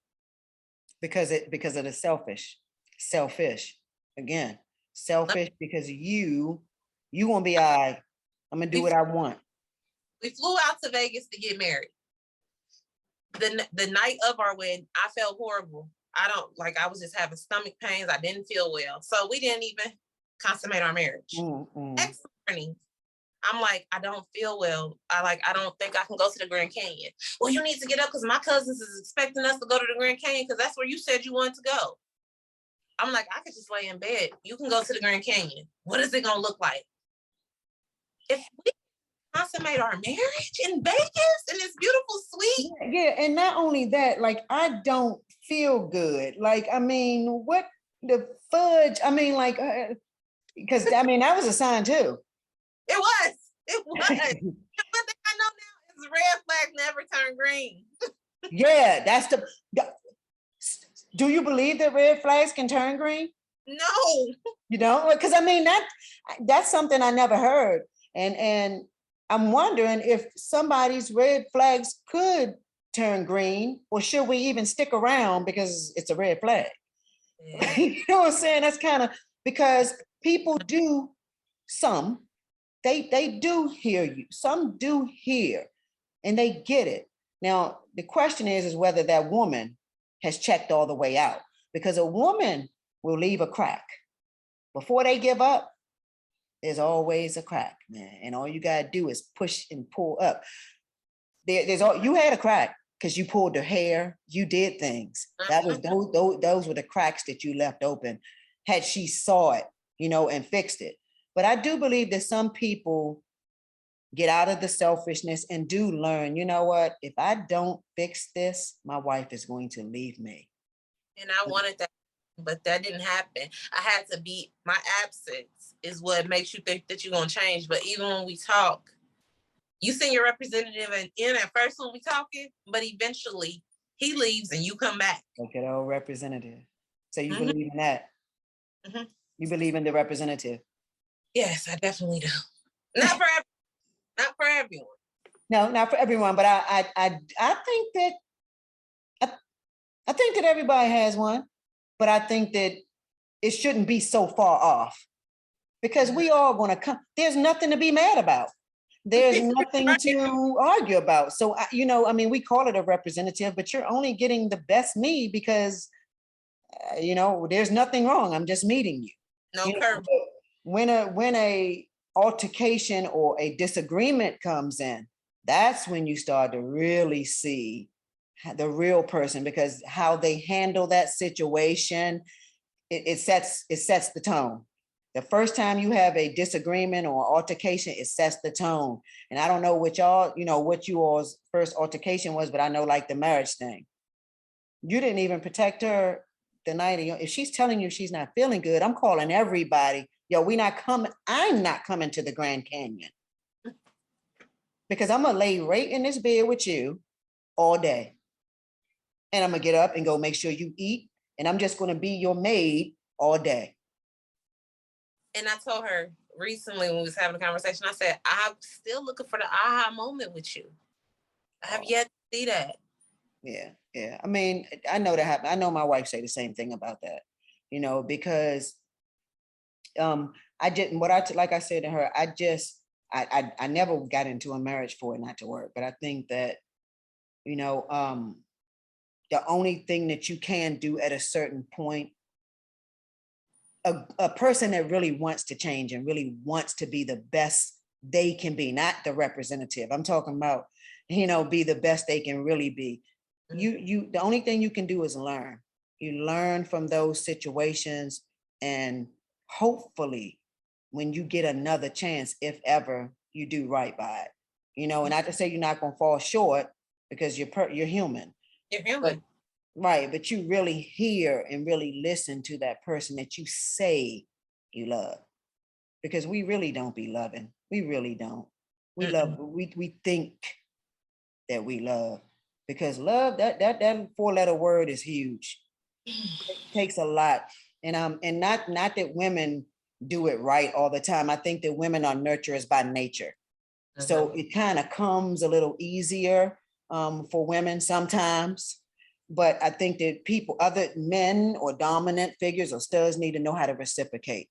Because of the selfish. Again, selfish, because you won't be, I'm gonna do what I want. We flew out to Vegas to get married. The night of our wedding, I felt horrible. I was just having stomach pains. I didn't feel well. So we didn't even consummate our marriage. Next morning, I'm like, I don't feel well. I don't think I can go to the Grand Canyon. Well, you need to get up because my cousins is expecting us to go to the Grand Canyon because that's where you said you wanted to go. I'm like, I could just lay in bed. You can go to the Grand Canyon. What is it going to look like? If we consummate our marriage in Vegas in this beautiful suite. Yeah, and not only that, like, I don't feel good. Like, I mean, what the fudge? I mean, like, because I mean, that was a sign too. It was. One thing I know now is red flags never turn green. Yeah, that's do you believe that red flags can turn green? No. You don't? Because I mean, that's something I never heard. And I'm wondering if somebody's red flags could turn green, or should we even stick around because it's a red flag? Yeah. You know what I'm saying? That's kind of, because people do, some, they do hear you. Some do hear and they get it. Now, the question is whether that woman has checked all the way out, because a woman will leave a crack. Before they give up, there's always a crack, man. And all you gotta do is push and pull up. You had a crack because you pulled the hair, you did things. That was those were the cracks that you left open. Had she saw it, and fixed it. But I do believe that some people get out of the selfishness and do learn, you know what, if I don't fix this, my wife is going to leave me. And I wanted that, but that didn't happen. I had to be, my absence is what makes you think that you're going to change. But even when we talk, you send your representative in at first when we talking, but eventually he leaves and you come back. Look at old representative. So you believe in that? You believe in the representative? Yes, I definitely do. Not for everyone. No, not for everyone, but I think that I think that everybody has one, but I think that it shouldn't be so far off, because we all gonna come. There's nothing to be mad about. There's nothing to argue about. So I mean, we call it a representative, but you're only getting the best me because there's nothing wrong. I'm just meeting you. No curve. When a altercation or a disagreement comes in, that's when you start to really see the real person, because how they handle that situation, it sets the tone. The first time you have a disagreement or altercation, it sets the tone. And I don't know what you all's first altercation was, but I know, like, the marriage thing. You didn't even protect her the night. If she's telling you she's not feeling good, I'm calling everybody. Yo, I'm not coming to the Grand Canyon, because I'm gonna lay right in this bed with you all day. And I'm gonna get up and go make sure you eat. And I'm just gonna be your maid all day. And I told her recently when we was having a conversation, I said, I'm still looking for the aha moment with you. I have yet to see that. Yeah, yeah. I mean, I know that happened. I know my wife say the same thing about that, because I didn't, like I said to her, I never got into a marriage for it not to work. But I think that, the only thing that you can do at a certain point, a person that really wants to change and really wants to be the best they can be, not the representative. I'm talking about, be the best they can really be. The only thing you can do is learn. You learn from those situations, and hopefully when you get another chance, if ever, you do right by it. And not to say you're not going to fall short, because you're human. You're human. But, right, but you really hear and really listen to that person that you say you love, because we really don't be loving. We really don't. We love. We think that we love, because love, that 4-letter word is huge. It takes a lot, and not that women do it right all the time. I think that women are nurturers by nature, so it kind of comes a little easier for women sometimes. But I think that other men or dominant figures or studs need to know how to reciprocate.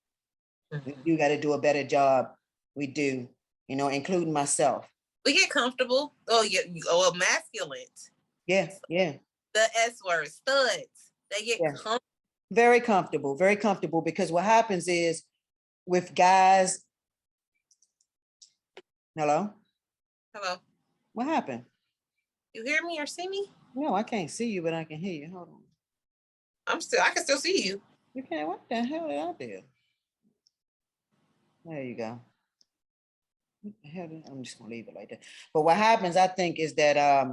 You got to do a better job. We do, including myself. We get comfortable. Oh, yeah. Oh, masculine. Yeah, yeah. The S word, studs. They get comfortable. Very comfortable, very comfortable. Because what happens is with guys. Hello? Hello. What happened? You hear me or see me? No, I can't see you, but I can hear you. Hold on. I can still see you. You can't. What the hell did I do? There you go. What the hell I'm just gonna leave it like that. But what happens, I think, is that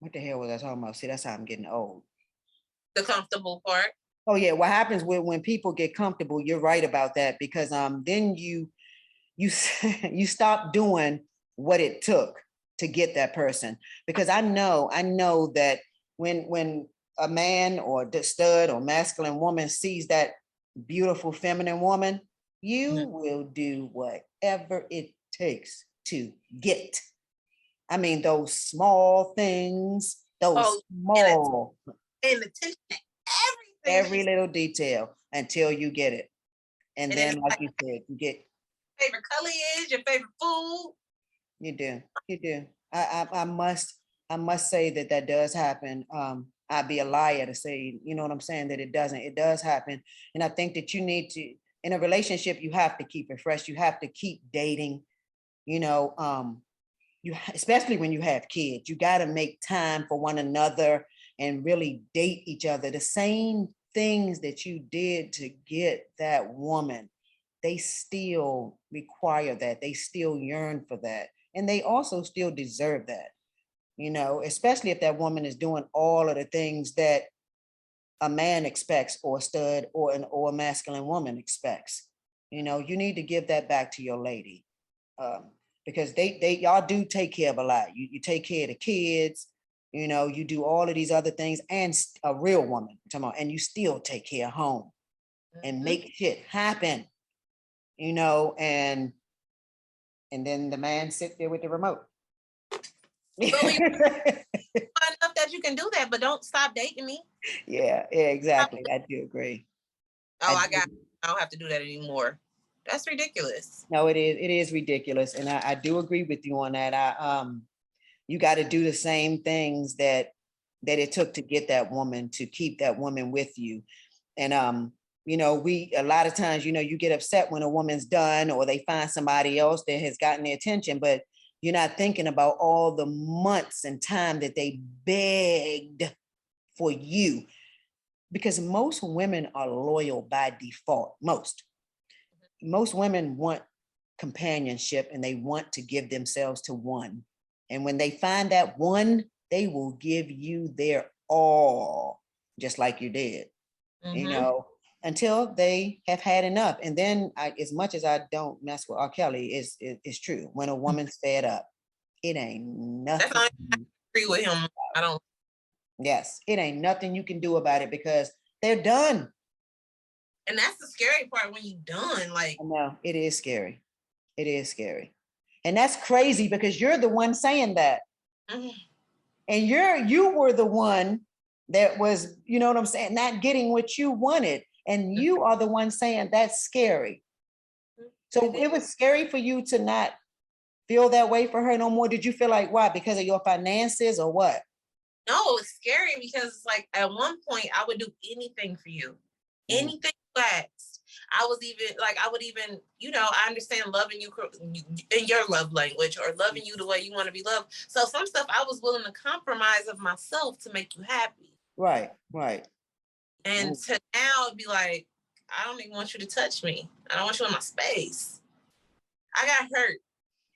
what the hell was I talking about? See, that's how I'm getting old. The comfortable part. Oh yeah, what happens when people get comfortable, you're right about that, because then you you stop doing what it took to get that person. Because I know that when a man or the stud or masculine woman sees that beautiful feminine woman, you will do whatever it takes to get. I mean, those small things, those small, and attention to every little detail until you get it. And then, like you said, you get favorite color is your favorite food. You do. I must say that does happen. I'd be a liar to say, you know what I'm saying, that it doesn't. It does happen. And I think that you need to, in a relationship, you have to keep it fresh. You have to keep dating, especially when you have kids, you got to make time for one another and really date each other. The same things that you did to get that woman, they still require that. They still yearn for that. And they also still deserve that, especially if that woman is doing all of the things that a man expects, or a stud, or a masculine woman expects. You need to give that back to your lady, because y'all do take care of a lot. You take care of the kids, you do all of these other things, and a real woman, and you still take care of home and make shit happen, and then the man sit there with the remote. Enough that you can do that, but don't stop dating me. Yeah, exactly. I do agree. I don't have to do that anymore. That's ridiculous. No, it is ridiculous. And I do agree with you on that. You got to do the same things that it took to get that woman, to keep that woman with you. And we, a lot of times, you get upset when a woman's done, or they find somebody else that has gotten their attention, but you're not thinking about all the months and time that they begged for you. Because most women are loyal by default. Most women want companionship, and they want to give themselves to one. And when they find that one, they will give you their all, just like you did, until they have had enough. And then, as much as I don't mess with R. Kelly, it's true. When a woman's fed up, it ain't nothing. I agree with him. I don't. Yes, it ain't nothing you can do about it, because they're done. And that's the scary part when you're done. Like, I know, it is scary. It is scary. And that's crazy because you're the one saying that. mhm. And you were the one that was, you know what I'm saying, not getting what you wanted. And you are the one saying that's scary. So it was scary for you to not feel that way for her no more. Did you feel like, why? Because of your finances or what? No, it's scary because it's like at one point I would do anything for you. Anything you asked. I was even like, I would even, you know, I understand loving you in your love language or loving you the way you want to be loved. So some stuff I was willing to compromise of myself to make you happy. Right, right. And to now it'd be like, I don't even want you to touch me. I don't want you in my space. I got hurt.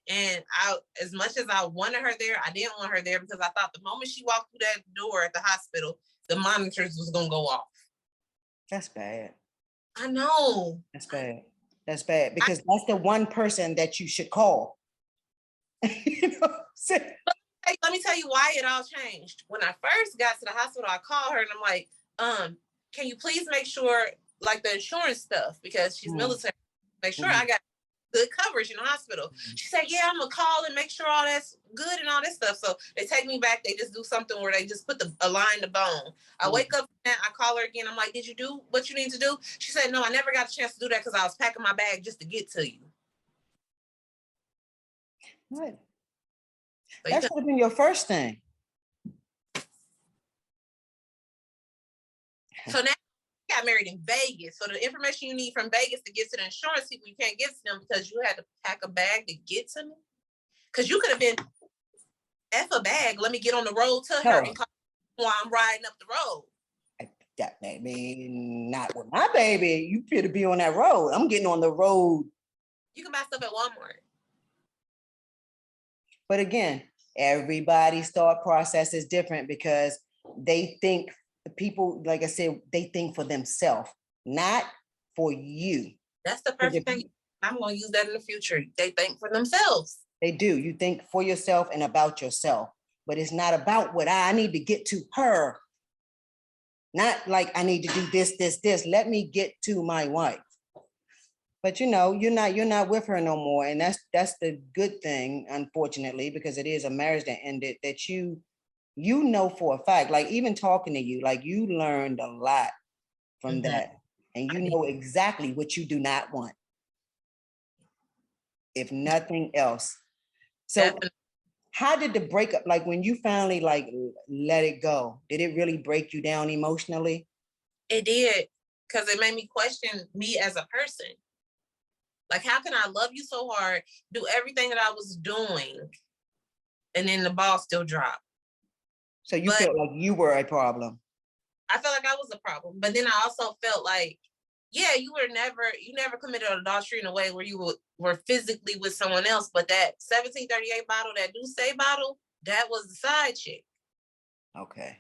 And I, as much as I wanted her there, I didn't want her there because I thought the moment she walked through that door at the hospital, the monitors was gonna go off. That's bad. I know. That's bad. That's bad because that's the one person that you should call. You know what I'm saying? Hey, let me tell you why it all changed. When I first got to the hospital, I called her and I'm like, can you please make sure, like the insurance stuff, because she's military, make sure I got good coverage in the hospital. She said, yeah, I'm gonna call and make sure all that's good and all this stuff. So they take me back, they just do something where they just put a line the bone. I wake up and I call her again. I'm like, did you do what you need to do? She said, no, I never got a chance to do that because I was packing my bag just to get to you. What? So That should have been your first thing. So now you got married in Vegas. So the information you need from Vegas to get to the insurance people, you can't get to them because you had to pack a bag to get to me. Because you could have been F a bag. Let me get on the road to her and call while I'm riding up the road. That baby, not with my baby. You appear to be on that road. I'm getting on the road. You can buy stuff at Walmart. But again, everybody's thought process is different because they think the people, like I said, they think for themselves, not for you. That's the perfect thing. I'm going to use that in the future. They think for themselves. They do. You think for yourself and about yourself, but it's not about what I need to get to her. Not like I need to do this, this, this. Let me get to my wife. But you know, you're not with her no more. And that's the good thing, unfortunately, because it is a marriage that ended, that you know for a fact, like even talking to you, like you learned a lot from that. And you know exactly what you do not want, if nothing else. So definitely. How did the breakup, like when you finally like let it go, did it really break you down emotionally? It did, because it made me question me as a person. Like, how can I love you so hard, do everything that I was doing, and then the ball still dropped? So you felt like you were a problem. I felt like I was a problem. But then I also felt like, yeah, you never committed adultery in a way where you were physically with someone else. But that 1738 bottle, that Douce bottle, that was the side chick. Okay.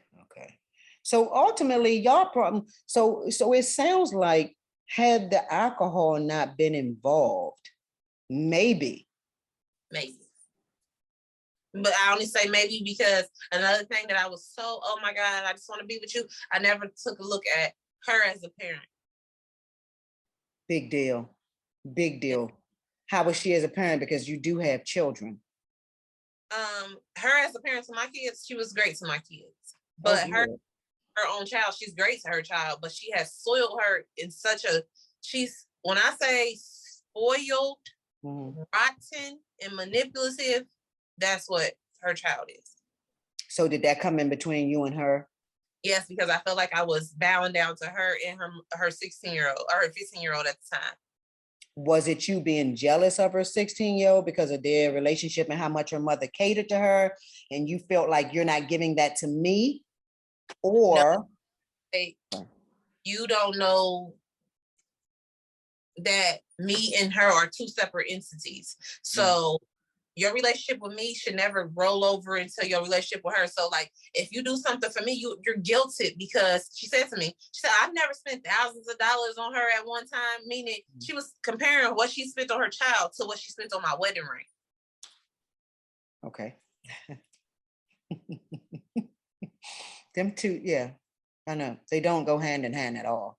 So ultimately, y'all problem. So it sounds like had the alcohol not been involved, maybe. But I only say maybe because another thing that I was so, oh my God, I just want to be with you. I never took a look at her as a parent. Big deal. How was she as a parent? Because you do have children. Her as a parent to my kids, she was great to my kids. But her own child, she's great to her child, but she has soiled her in such a, when I say spoiled, rotten, and manipulative, that's what her child is. So did that come in between you and her? Yes, because I felt like I was bowing down to her and her 16-year-old or her 15-year-old at the time. Was it you being jealous of her 16-year-old because of their relationship and how much her mother catered to her, and you felt like you're not giving that to me? Or no, hey, you don't know that me and her are two separate entities. So your relationship with me should never roll over into your relationship with her. So like, if you do something for me, you're guilted, because she said to me, she said, I've never spent thousands of dollars on her at one time, meaning she was comparing what she spent on her child to what she spent on my wedding ring. Okay. Them two, yeah, I know. They don't go hand in hand at all.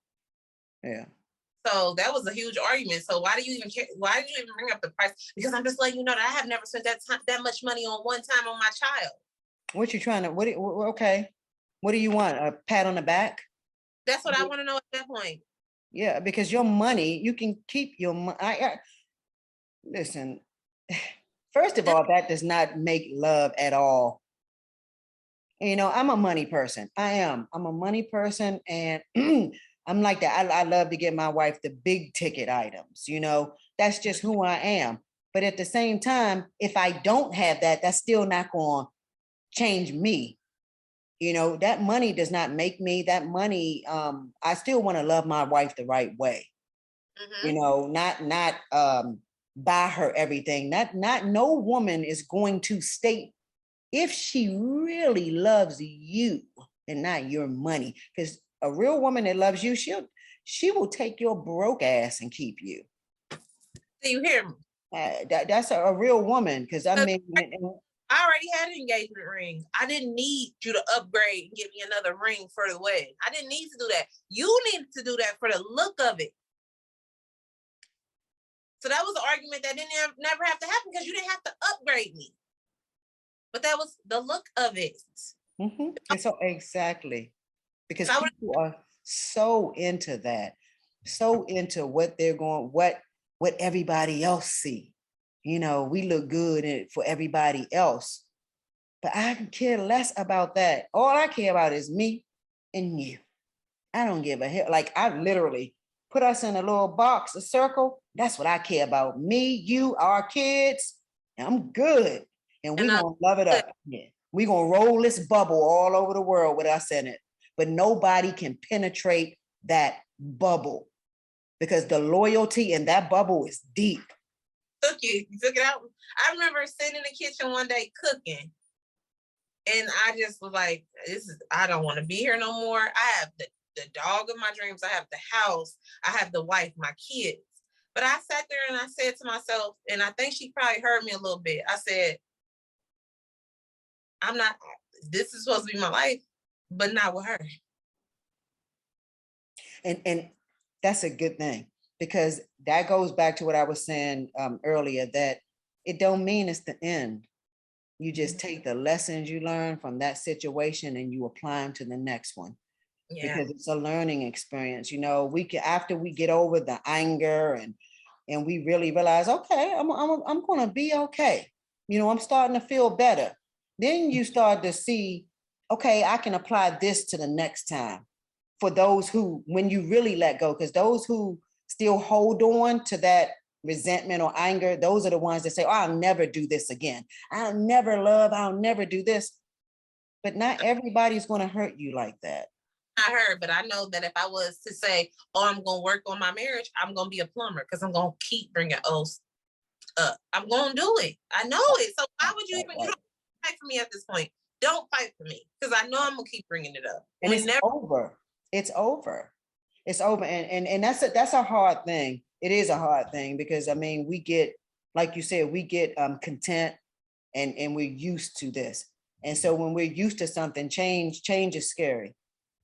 Yeah. So that was a huge argument. So why do you even care? Why did you even bring up the price? Because I'm just letting you know that I have never spent that much money on one time on my child. What you trying to, okay. What do you want? A pat on the back? That's what I want to know at that point. Yeah, because your money, you can keep your money. Listen, first of all, that does not make love at all. You know, I'm a money person. I am. I'm a money person, and I'm like that. I love to get my wife the big ticket items. You know, that's just who I am. But at the same time, if I don't have that, that's still not going to change me. You know, that money does not make me. That money, I still want to love my wife the right way. You know, not buy her everything. Not no woman is going to state if she really loves you and not your money. Because a real woman that loves you, she will take your broke ass and keep you. Do you hear me? That's a real woman. Because I mean, I already had an engagement ring. I didn't need you to upgrade and give me another ring for the wedding. I didn't need to do that. You needed to do that for the look of it. So that was an argument that didn't never have to happen because you didn't have to upgrade me. But that was the look of it. And so exactly, because people are so into that, so into what they're going, what everybody else see. You know, we look good for everybody else, but I can care less about that. All I care about is me and you. I don't give a hell. Like, I literally put us in a little box, a circle. That's what I care about. Me, you, our kids. I'm good. And we're going to love it up. Yeah. We're going to roll this bubble all over the world with us in it. But nobody can penetrate that bubble because the loyalty in that bubble is deep. You took it out. I remember sitting in the kitchen one day cooking. And I just was like, I don't want to be here no more. I have the dog of my dreams. I have the house. I have the wife, my kids. But I sat there and I said to myself, and I think she probably heard me a little bit. I said, this is supposed to be my life, but not with her. And that's a good thing, because that goes back to what I was saying earlier, that it don't mean it's the end. You just take the lessons you learn from that situation and you apply them to the next one. Yeah. Because it's a learning experience. You know, after we get over the anger and we really realize, okay, I'm going to be okay. You know, I'm starting to feel better. Then you start to see, okay, I can apply this to the next time. For those who, when you really let go, because those who still hold on to that resentment or anger, those are the ones that say, oh, I'll never do this again. I'll never do this. But not everybody's going to hurt you like that. I heard, but I know that if I was to say, oh, I'm going to work on my marriage, I'm going to be a plumber because I'm going to keep bringing O's up. I'm going to do it. I know it. So why would you even, you don't fight for me at this point. Don't fight for me because I know I'm going to keep bringing it up. And it's over. It's over. It's over. And that's a hard thing. It is a hard thing because, I mean, we get, like you said, we get content and we're used to this. And so when we're used to something, change is scary.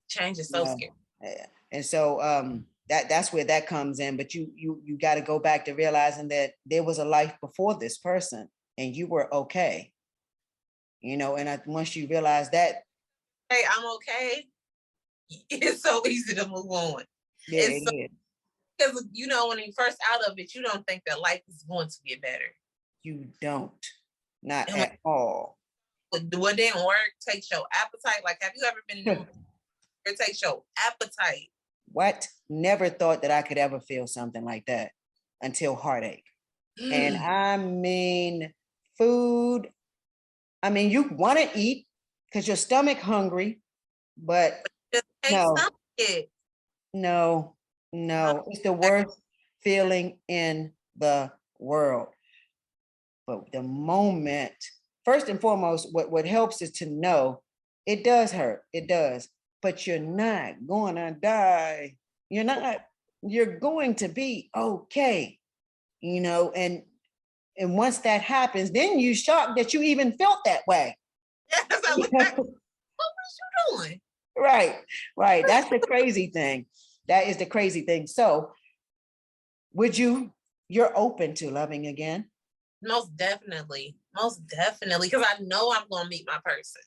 Change is so scary. Yeah. And so that's where that comes in. But you got to go back to realizing that there was a life before this person and you were okay. You know, and once you realize that, hey, I'm okay, it's so easy to move on. Yeah, because you know, when you're first out of it, you don't think that life is going to get better. You don't, not at all. What didn't work takes your appetite. Like, have you ever been in it takes your appetite? What? Never thought that I could ever feel something like that until heartache. And I mean, food. I mean, you want to eat because your stomach hungry, but no, it's the worst feeling in the world. But the moment, first and foremost, what helps is to know it does hurt. It does. But you're not going to die. You're not. You're going to be okay. You know, and once that happens, then you're shocked that you even felt that way. Yes, I was like, what was you doing? Right. That's the crazy thing. That is the crazy thing. So you're open to loving again? Most definitely. Because I know I'm gonna meet my person.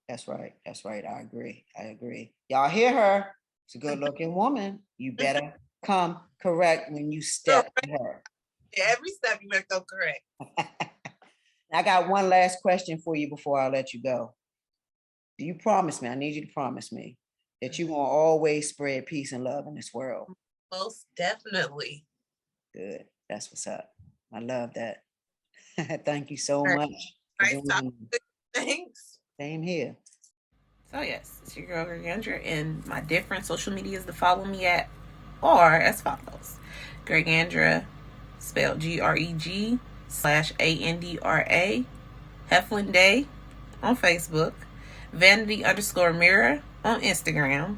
That's right. That's right. I agree. Y'all hear her? It's a good looking woman. You better come correct when you step to her. Every step you better go correct. I got one last question for you before I let you go. Do you promise me? I need you to promise me that you gonna always spread peace and love in this world. Most definitely. Good. That's what's up. I love that. Thank you so much. Nice talking. Thanks. Same here. So yes, it's your girl Gregendra, and my different social medias to follow me at are as follows: Gregendra, spelled GREG /ANDRA, Heflin Day on Facebook, Vanity_Mirror on Instagram.